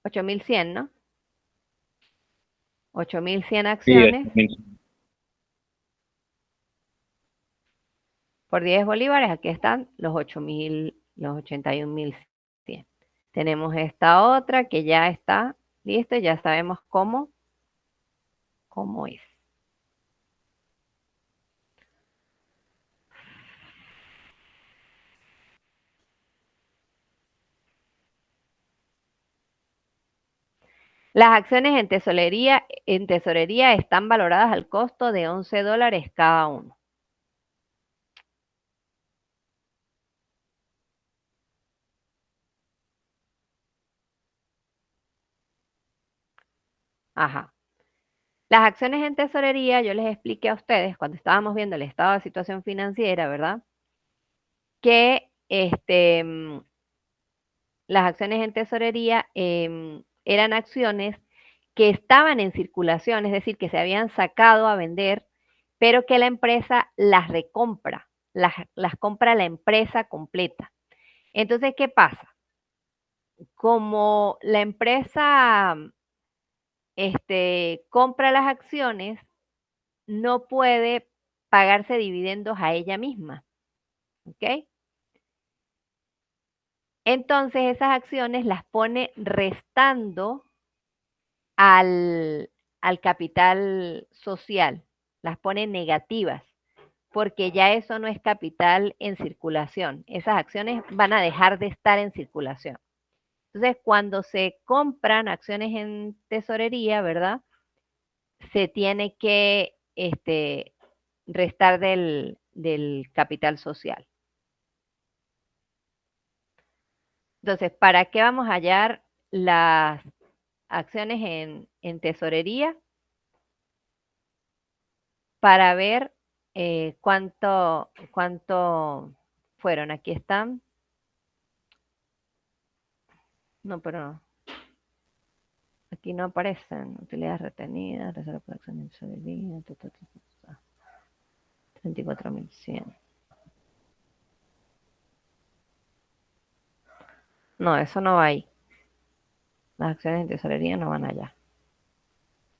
8.100, ¿no? 8.100 Sí, acciones Por 10 bolívares, aquí están los 8.000, los 81.100. Tenemos esta otra que ya está listo, ya sabemos cómo es. Las acciones en tesorería están valoradas al costo de $11 cada uno. Ajá. Las acciones en tesorería, yo les expliqué a ustedes cuando estábamos viendo el estado de situación financiera, ¿verdad? Que las acciones en tesorería eran acciones que estaban en circulación, es decir, que se habían sacado a vender, pero que la empresa las recompra, las compra la empresa completa. Entonces, ¿qué pasa? Como la empresa compra las acciones, no puede pagarse dividendos a ella misma. ¿Ok? Entonces esas acciones las pone restando al capital social, las pone negativas, porque ya eso no es capital en circulación. Esas acciones van a dejar de estar en circulación. Entonces, cuando se compran acciones en tesorería, ¿verdad? Se tiene que restar del capital social. Entonces, ¿para qué vamos a hallar las acciones en tesorería? Para ver cuánto fueron. Aquí están. No, pero aquí no aparecen. Utilidades retenidas, reserva por acción en tesorería, 34.100. No, eso no va ahí. Las acciones en tesorería no van allá.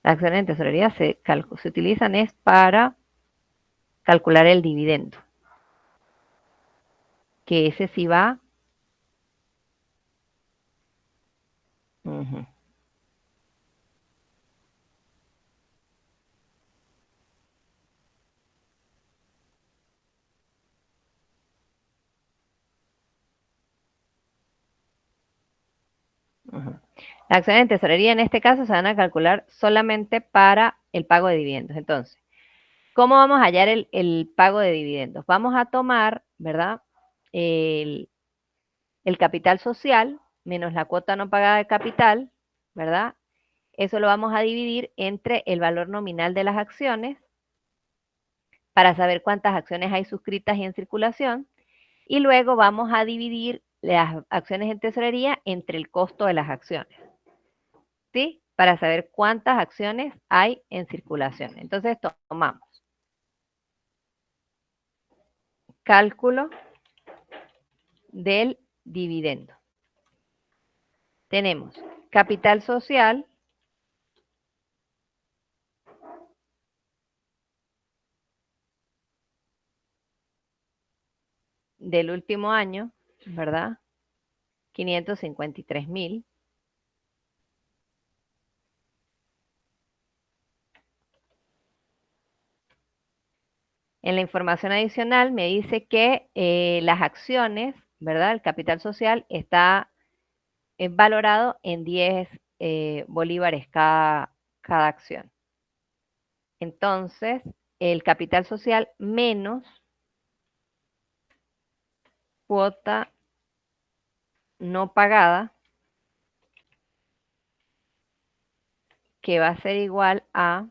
Las acciones en tesorería se utilizan es para calcular el dividendo. Que ese sí va. Uh-huh. Uh-huh. Las acciones en tesorería en este caso se van a calcular solamente para el pago de dividendos. Entonces, ¿cómo vamos a hallar el pago de dividendos? Vamos a tomar, ¿verdad? El capital social menos la cuota no pagada de capital, ¿verdad? Eso lo vamos a dividir entre el valor nominal de las acciones para saber cuántas acciones hay suscritas y en circulación. Y luego vamos a dividir las acciones en tesorería entre el costo de las acciones. ¿Sí? Para saber cuántas acciones hay en circulación. Entonces tomamos cálculo del dividendo. Tenemos capital social del último año, ¿verdad? 553.000. En la información adicional me dice que las acciones, ¿verdad? El capital social está valorado en 10 bolívares cada acción. Entonces, el capital social menos cuota no pagada, que va a ser igual a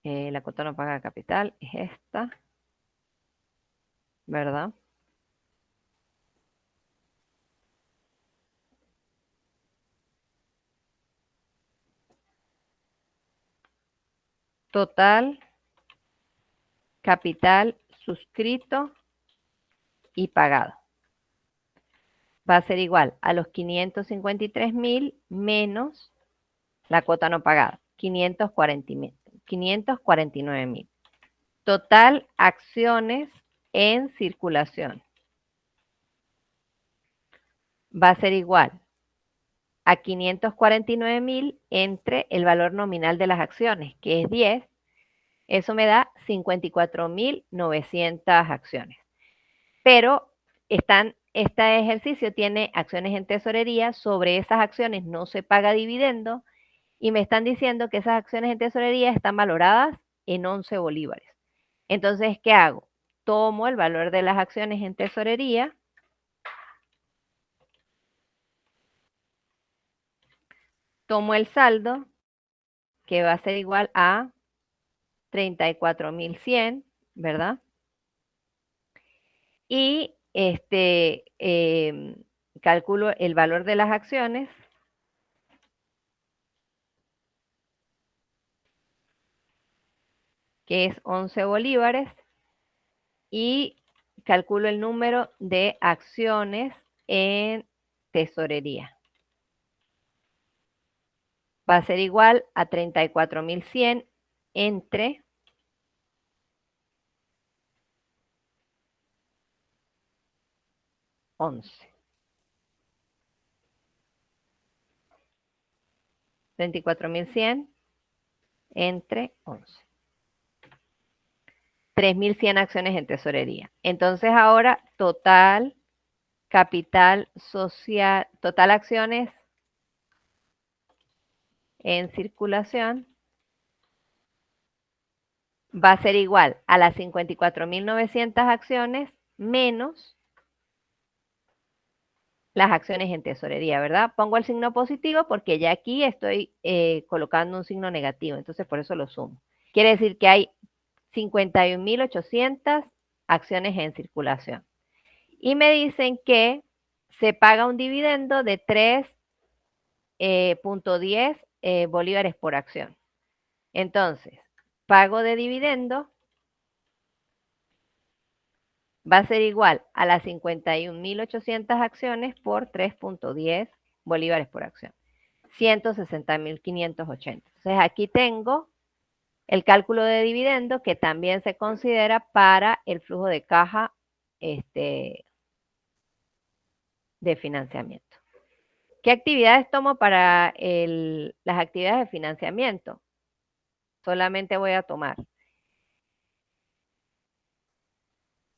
la cuota no pagada de capital, es esta, ¿verdad? Total capital suscrito y pagado. va a ser igual a los 553.000 menos la cuota no pagada, 549.000. Total acciones en circulación va a ser igual a 549.000 entre el valor nominal de las acciones, que es 10. Eso me da 54.900 acciones. Pero este ejercicio tiene acciones en tesorería, sobre esas acciones no se paga dividendo y me están diciendo que esas acciones en tesorería están valoradas en 11 bolívares. Entonces, ¿qué hago? Tomo el valor de las acciones en tesorería, tomo el saldo, que va a ser igual a 34.100, ¿verdad? Y calculo el valor de las acciones, que es 11 bolívares, y calculo el número de acciones en tesorería. Va a ser igual a 34.100 entre 11. 34.100 entre 11. 3.100 acciones en tesorería. Entonces ahora total capital social, total acciones en circulación va a ser igual a las 54.900 acciones menos las acciones en tesorería, ¿verdad? Pongo el signo positivo porque ya aquí estoy colocando un signo negativo, entonces por eso lo sumo. Quiere decir que hay 51.800 acciones en circulación. Y me dicen que se paga un dividendo de 3.10 bolívares por acción. Entonces, pago de dividendo va a ser igual a las 51.800 acciones por 3.10 bolívares por acción. 160.580. Entonces, aquí tengo el cálculo de dividendo que también se considera para el flujo de caja de financiamiento. ¿Qué actividades tomo para las actividades de financiamiento? Solamente voy a tomar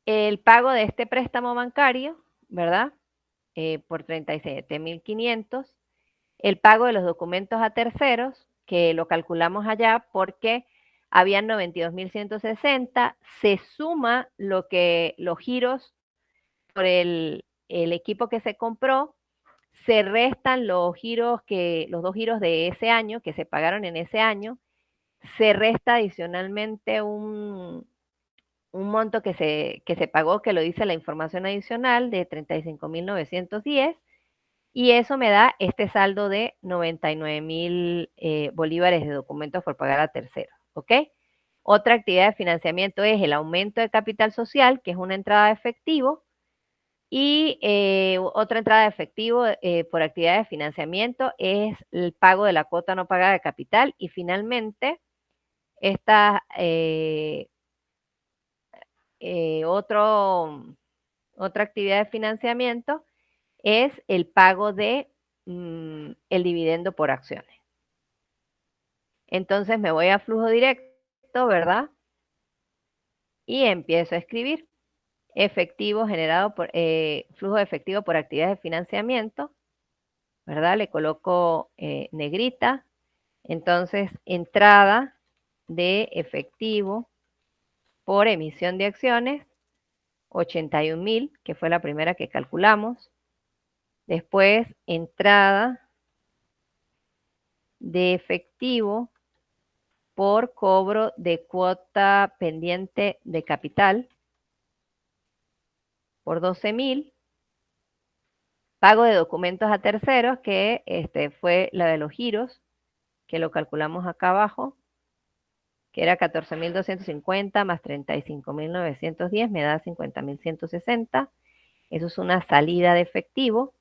el pago de este préstamo bancario, ¿verdad? Por 37.500. El pago de los documentos a terceros, que lo calculamos allá porque habían 92.160. Se suma los giros por el equipo que se compró, se restan los dos giros de ese año que se pagaron en ese año, se resta adicionalmente un monto que se pagó, que lo dice la información adicional, de 35.910, y eso me da este saldo de 99.000 bolívares de documentos por pagar a terceros, ¿ok? Otra actividad de financiamiento es el aumento de capital social, que es una entrada de efectivo, y otra entrada de efectivo por actividad de financiamiento es el pago de la cuota no pagada de capital. Y finalmente, otra actividad de financiamiento es el pago de el dividendo por acciones. Entonces me voy a flujo directo, ¿verdad? Y empiezo a escribir efectivo generado por flujo de efectivo por actividades de financiamiento, ¿verdad? Le coloco negrita. Entonces, entrada de efectivo por emisión de acciones, 81.000, que fue la primera que calculamos. Después, entrada de efectivo por cobro de cuota pendiente de capital, por 12.000. Pago de documentos a terceros, que fue la de los giros, que lo calculamos acá abajo, que era 14.250 más 35.910, me da 50.160. Eso es una salida de efectivo.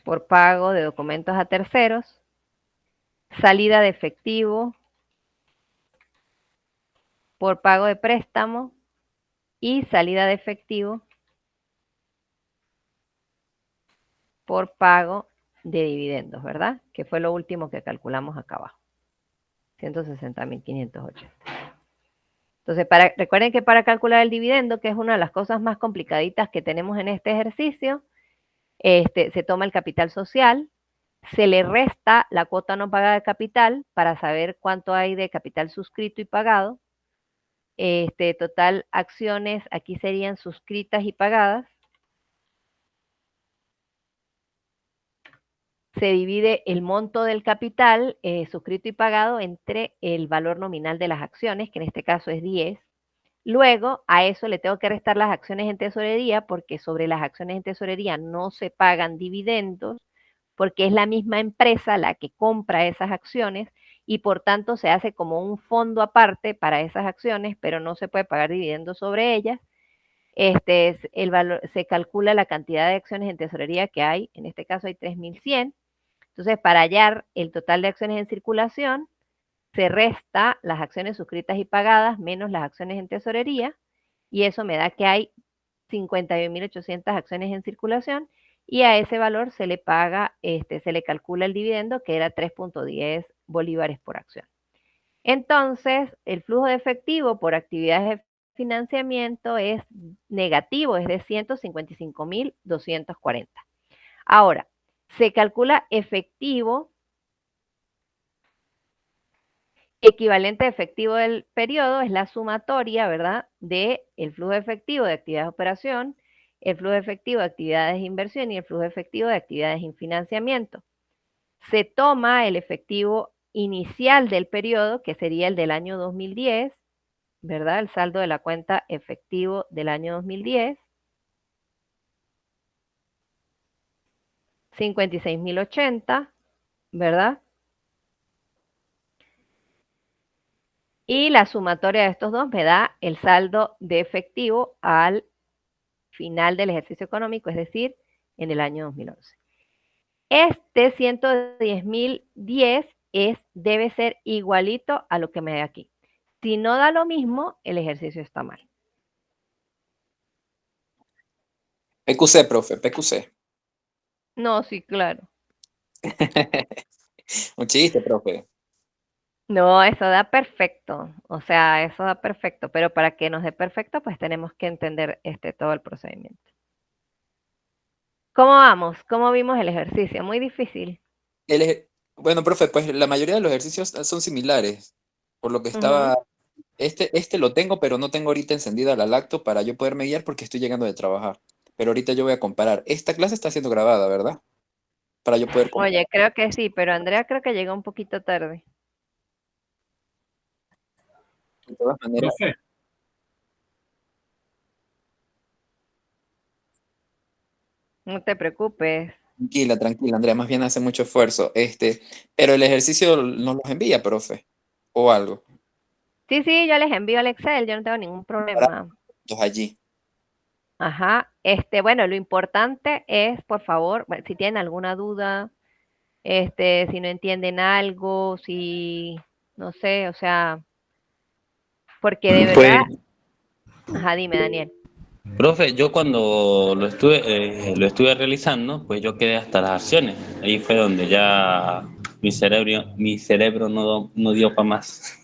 por pago de documentos a terceros, salida de efectivo por pago de préstamo y salida de efectivo por pago de dividendos, ¿verdad? Que fue lo último que calculamos acá abajo. 160.580. Entonces, recuerden que para calcular el dividendo, que es una de las cosas más complicaditas que tenemos en este ejercicio, se toma el capital social, se le resta la cuota no pagada de capital para saber cuánto hay de capital suscrito y pagado. Total acciones aquí serían suscritas y pagadas. Se divide el monto del capital suscrito y pagado entre el valor nominal de las acciones, que en este caso es 10. Luego, a eso le tengo que restar las acciones en tesorería, porque sobre las acciones en tesorería no se pagan dividendos, porque es la misma empresa la que compra esas acciones y por tanto se hace como un fondo aparte para esas acciones, pero no se puede pagar dividendos sobre ellas. Se calcula la cantidad de acciones en tesorería que hay, en este caso hay 3.100. Entonces, para hallar el total de acciones en circulación, se resta las acciones suscritas y pagadas menos las acciones en tesorería, y eso me da que hay 51.800 acciones en circulación, y a ese valor se le paga, se le calcula el dividendo, que era 3.10 bolívares por acción. Entonces, el flujo de efectivo por actividades de financiamiento es negativo, es de 155.240. Ahora, se calcula efectivo equivalente de efectivo del periodo, es la sumatoria, ¿verdad?, de el flujo efectivo de actividades de operación, el flujo efectivo de actividades de inversión y el flujo efectivo de actividades en financiamiento. Se toma el efectivo inicial del periodo, que sería el del año 2010, ¿verdad?, el saldo de la cuenta efectivo del año 2010, 56.080, ¿verdad? Y la sumatoria de estos dos me da el saldo de efectivo al final del ejercicio económico, es decir, en el año 2011. Este 110.010 debe ser igualito a lo que me da aquí. Si no da lo mismo, el ejercicio está mal. PQC, profe, PQC. No, sí, claro. Un chiste, profe. No, eso da perfecto. O sea, eso da perfecto. Pero para que nos dé perfecto, pues tenemos que entender todo el procedimiento. ¿Cómo vamos? ¿Cómo vimos el ejercicio? Muy difícil. Bueno, profe, pues la mayoría de los ejercicios son similares. Por lo que estaba, este lo tengo, pero no tengo ahorita encendida la lacto para yo poderme guiar porque estoy llegando de trabajar. Pero ahorita yo voy a comparar. Esta clase está siendo grabada, ¿verdad? Para yo poder comparar. Oye, creo que sí, pero Andrea creo que llegó un poquito tarde. De todas maneras, Profe, No te preocupes. tranquila, tranquila, Andrea, más bien hace mucho esfuerzo. Pero el ejercicio nos los envía, profe, o algo, Sí, sí, yo les envío el Excel, yo no tengo ningún problema. allí. Ajá. Bueno, lo importante es, por favor, bueno, si tienen alguna duda, si no entienden algo, si, no sé, o sea, porque de Pues, verdad, ajá, dime, Daniel. profe, yo cuando lo estuve realizando, pues yo quedé hasta las acciones. Ahí fue donde ya mi cerebro no dio para más.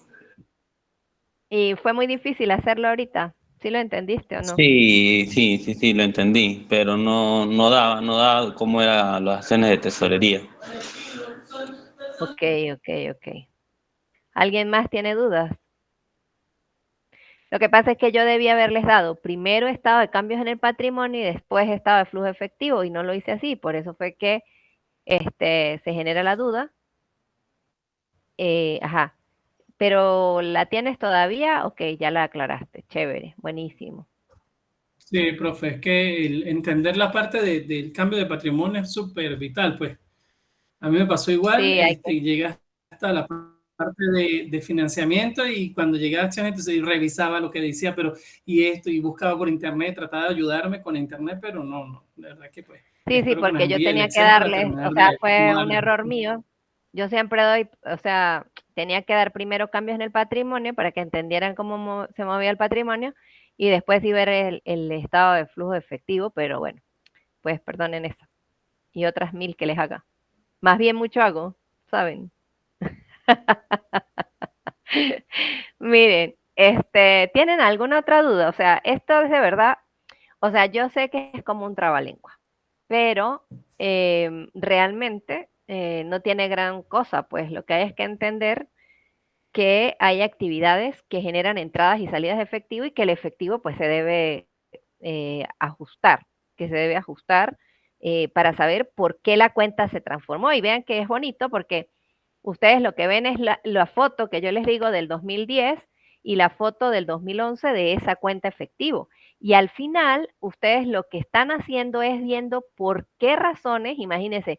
Y fue muy difícil hacerlo ahorita. ¿Sí lo entendiste o no? Sí, lo entendí, pero no daba cómo eran las acciones de tesorería. Ok, ok. ¿Alguien más tiene dudas? Lo que pasa es que yo debía haberles dado primero estado de cambios en el patrimonio y después estado de flujo efectivo y no lo hice así, por eso fue que se genera la duda. Ajá, pero ¿la tienes todavía? Ok, ya la aclaraste, chévere, buenísimo. sí, profe, es que entender la parte del cambio de patrimonio es súper vital, pues. A mí me pasó igual, Sí, hay que... llegué hasta la parte de financiamiento, y cuando llegué a acciones, entonces revisaba lo que decía, pero y esto, y buscaba por internet, trataba de ayudarme con internet, pero no, de verdad que pues Sí, espero que me porque yo envíe el tenía que Excel para darle, o terminar sea, de fue un acomodarlo. error mío. Yo siempre doy, o sea, tenía que dar primero cambios en el patrimonio para que entendieran cómo se movía el patrimonio y después sí ver el estado de flujo efectivo, pero bueno, pues perdonen eso. Y otras 1000 que les haga. Más bien mucho hago, ¿saben? Miren, ¿tienen alguna otra duda? O sea, esto es de verdad, o sea, yo sé que es como un trabalengua, pero realmente no tiene gran cosa, pues lo que hay es que entender que hay actividades que generan entradas y salidas de efectivo y que el efectivo pues se debe ajustar, que se debe ajustar para saber por qué la cuenta se transformó. Y vean que es bonito porque ustedes lo que ven es la foto que yo les digo del 2010 y la foto del 2011 de esa cuenta efectivo. Y al final, ustedes lo que están haciendo es viendo por qué razones, imagínense,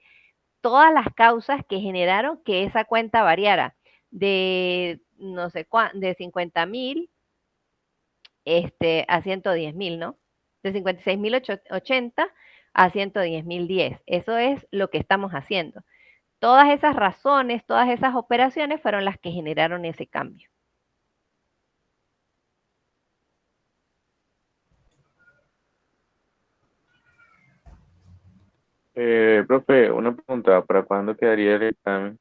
todas las causas que generaron que esa cuenta variara de no sé de 50.000 a 110.000, ¿no? De 56.080 a 110.010. Eso es lo que estamos haciendo. Todas esas razones, todas esas operaciones fueron las que generaron ese cambio. Profe, una pregunta, ¿para cuándo quedaría el examen?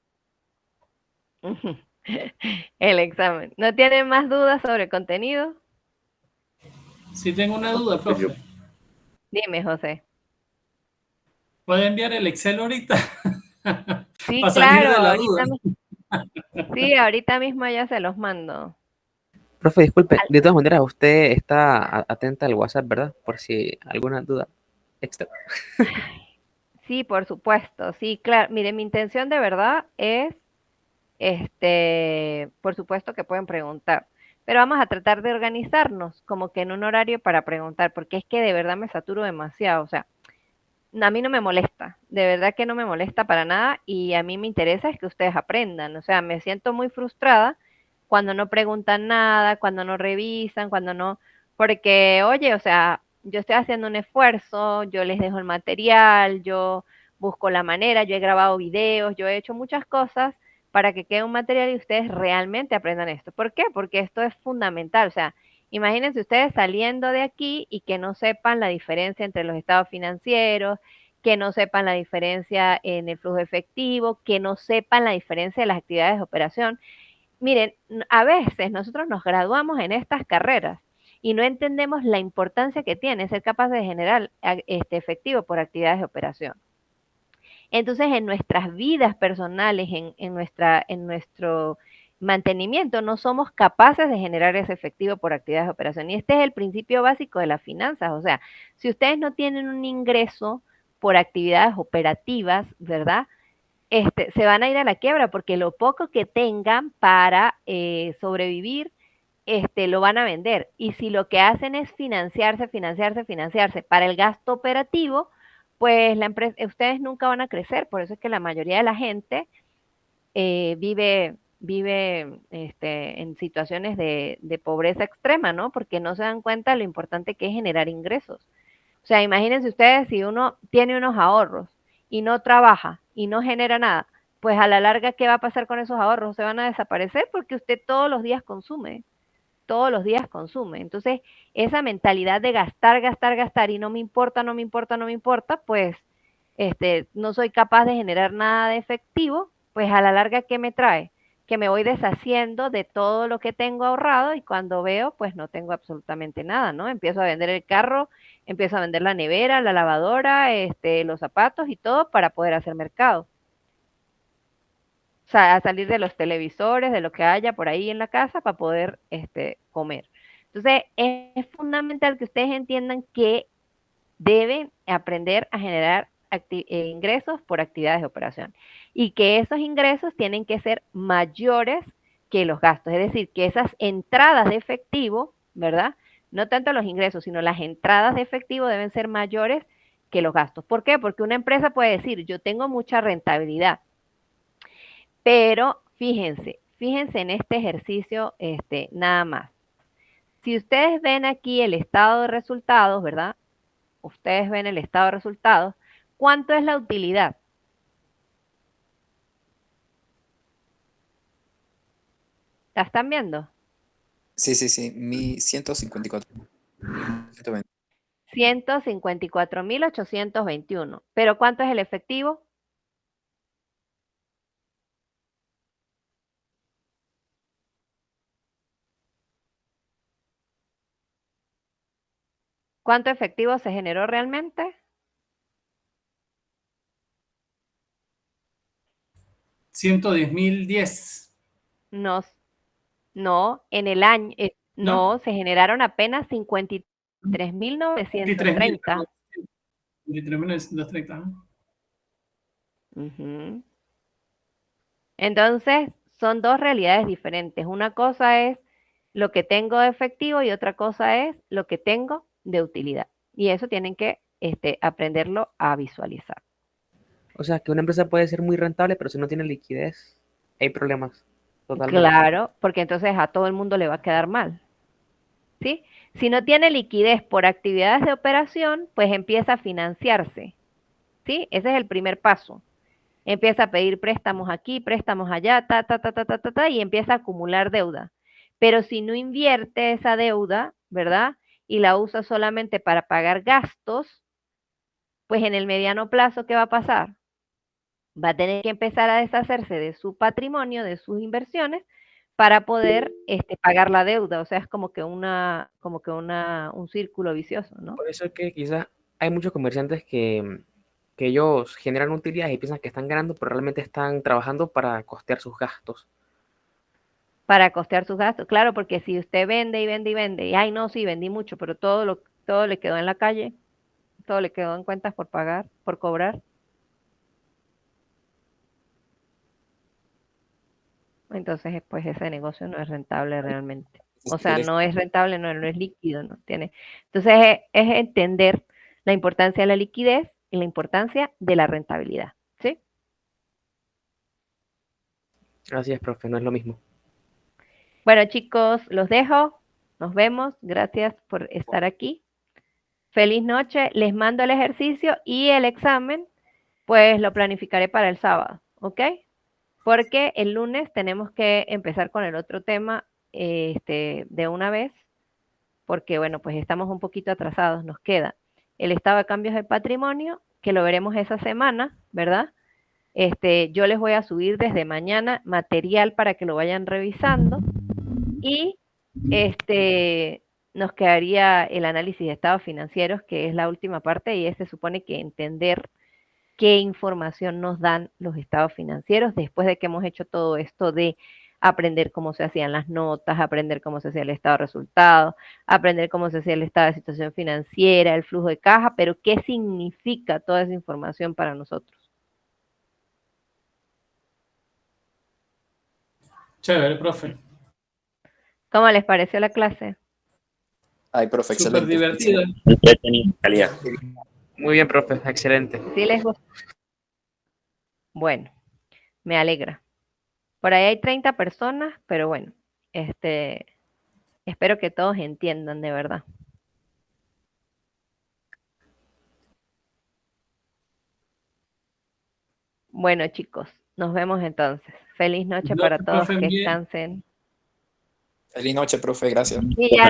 El examen. ¿No tienen más dudas sobre el contenido? Sí tengo una duda, Pues yo, profe. Dime, José. ¿Puede enviar el Excel ahorita? Sí, Para salir claro, de la duda. sí, ahorita mismo ya se los mando. Profe, disculpe, de todas maneras, usted está atenta al WhatsApp, ¿verdad? Por si alguna duda extra. Sí, por supuesto, sí, claro. Mire, mi intención de verdad es, por supuesto que pueden preguntar, pero vamos a tratar de organizarnos como que en un horario para preguntar, porque es que de verdad me saturo demasiado, o sea, a mí no me molesta, de verdad que no me molesta para nada y a mí me interesa es que ustedes aprendan, o sea, me siento muy frustrada cuando no preguntan nada, cuando no revisan, cuando no, porque oye, o sea, yo estoy haciendo un esfuerzo, yo les dejo el material, yo busco la manera, yo he grabado videos, yo he hecho muchas cosas para que quede un material y ustedes realmente aprendan esto. ¿Por qué? Porque esto es fundamental, o sea, imagínense ustedes saliendo de aquí y que no sepan la diferencia entre los estados financieros, que no sepan la diferencia en el flujo efectivo, que no sepan la diferencia de las actividades de operación. Miren, a veces nosotros nos graduamos en estas carreras y no entendemos la importancia que tiene ser capaz de generar efectivo por actividades de operación. Entonces, en nuestras vidas personales, en nuestro mantenimiento, no somos capaces de generar ese efectivo por actividades de operación. Y este es el principio básico de las finanzas. O sea, si ustedes no tienen un ingreso por actividades operativas, ¿verdad? Se van a ir a la quiebra porque lo poco que tengan para sobrevivir, lo van a vender. Y si lo que hacen es financiarse para el gasto operativo, pues la empresa, ustedes nunca van a crecer. Por eso es que la mayoría de la gente vive en situaciones de pobreza extrema, ¿no? Porque no se dan cuenta de lo importante que es generar ingresos. O sea, imagínense ustedes si uno tiene unos ahorros y no trabaja y no genera nada, pues a la larga, ¿qué va a pasar con esos ahorros? Se van a desaparecer porque usted todos los días consume, todos los días consume. Entonces, esa mentalidad de gastar, gastar, gastar y no me importa, no me importa, no me importa, pues no soy capaz de generar nada de efectivo, pues a la larga, ¿qué me trae? Que me voy deshaciendo de todo lo que tengo ahorrado y cuando veo, pues no tengo absolutamente nada, ¿no? Empiezo a vender el carro, empiezo a vender la nevera, la lavadora, los zapatos y todo para poder hacer mercado. O sea, a salir de los televisores, de lo que haya por ahí en la casa para poder comer. Entonces, es fundamental que ustedes entiendan que deben aprender a generar ingresos por actividades de operación y que esos ingresos tienen que ser mayores que los gastos, es decir, que esas entradas de efectivo, ¿verdad? No tanto los ingresos, sino las entradas de efectivo deben ser mayores que los gastos. ¿Por qué? Porque una empresa puede decir, yo tengo mucha rentabilidad, pero fíjense, fíjense en este ejercicio nada más. Si ustedes ven aquí el estado de resultados, ¿verdad? Ustedes ven el estado de resultados. ¿Cuánto es la utilidad? ¿La están viendo? Sí, 154. 120. 154.821. ¿Pero cuánto es el efectivo? ¿Cuánto efectivo se generó realmente? 110.010. No, no, en el año, no, se generaron apenas 53.930. 23.930. Ujú. Entonces, son dos realidades diferentes. Una cosa es lo que tengo de efectivo y otra cosa es lo que tengo de utilidad. Y eso tienen que aprenderlo a visualizar. O sea, que una empresa puede ser muy rentable, pero si no tiene liquidez, hay problemas. Totalmente. Claro, porque entonces a todo el mundo le va a quedar mal. ¿Sí? Si no tiene liquidez por actividades de operación, pues empieza a financiarse. ¿Sí? Ese es el primer paso. Empieza a pedir préstamos aquí, préstamos allá, y empieza a acumular deuda. Pero si no invierte esa deuda, ¿verdad? Y la usa solamente para pagar gastos, pues en el mediano plazo, ¿qué va a pasar? Va a tener que empezar a deshacerse de su patrimonio, de sus inversiones, para poder pagar la deuda. O sea, es como que un círculo vicioso, ¿no? Por eso es que quizás hay muchos comerciantes que ellos generan utilidades y piensan que están ganando, pero realmente están trabajando para costear sus gastos. Para costear sus gastos. Claro, porque si usted vende y vende y vende, y ay, no, sí, vendí mucho, pero todo le quedó en la calle, todo le quedó en cuentas por pagar, por cobrar. Entonces, pues ese negocio no es rentable realmente. O sea, no es rentable, no es líquido, no tiene. Entonces, es entender la importancia de la liquidez y la importancia de la rentabilidad, ¿sí? Así es, profe, no es lo mismo. Bueno, chicos, los dejo. Nos vemos. Gracias por estar aquí. Feliz noche. Les mando el ejercicio y el examen, pues lo planificaré para el sábado, ¿ok? Porque el lunes tenemos que empezar con el otro tema de una vez, porque bueno, pues estamos un poquito atrasados, nos queda el estado de cambios del patrimonio, que lo veremos esa semana, ¿verdad? Yo les voy a subir desde mañana material para que lo vayan revisando y nos quedaría el análisis de estados financieros, que es la última parte, y se supone que entender qué información nos dan los estados financieros después de que hemos hecho todo esto de aprender cómo se hacían las notas, aprender cómo se hacía el estado de resultados, aprender cómo se hacía el estado de situación financiera, el flujo de caja, pero qué significa toda esa información para nosotros. Chévere, profe. ¿Cómo les pareció la clase? Ay, profe, Súper excelente. divertida. Calidad. Muy bien, profe, excelente. ¿Sí les gustó? Bueno, me alegra. Por ahí hay 30 personas, pero bueno, espero que todos entiendan de verdad. Bueno, chicos, nos vemos entonces. Feliz noche para todos, Profe, que bien. descansen. Feliz noche, profe, gracias. Y ya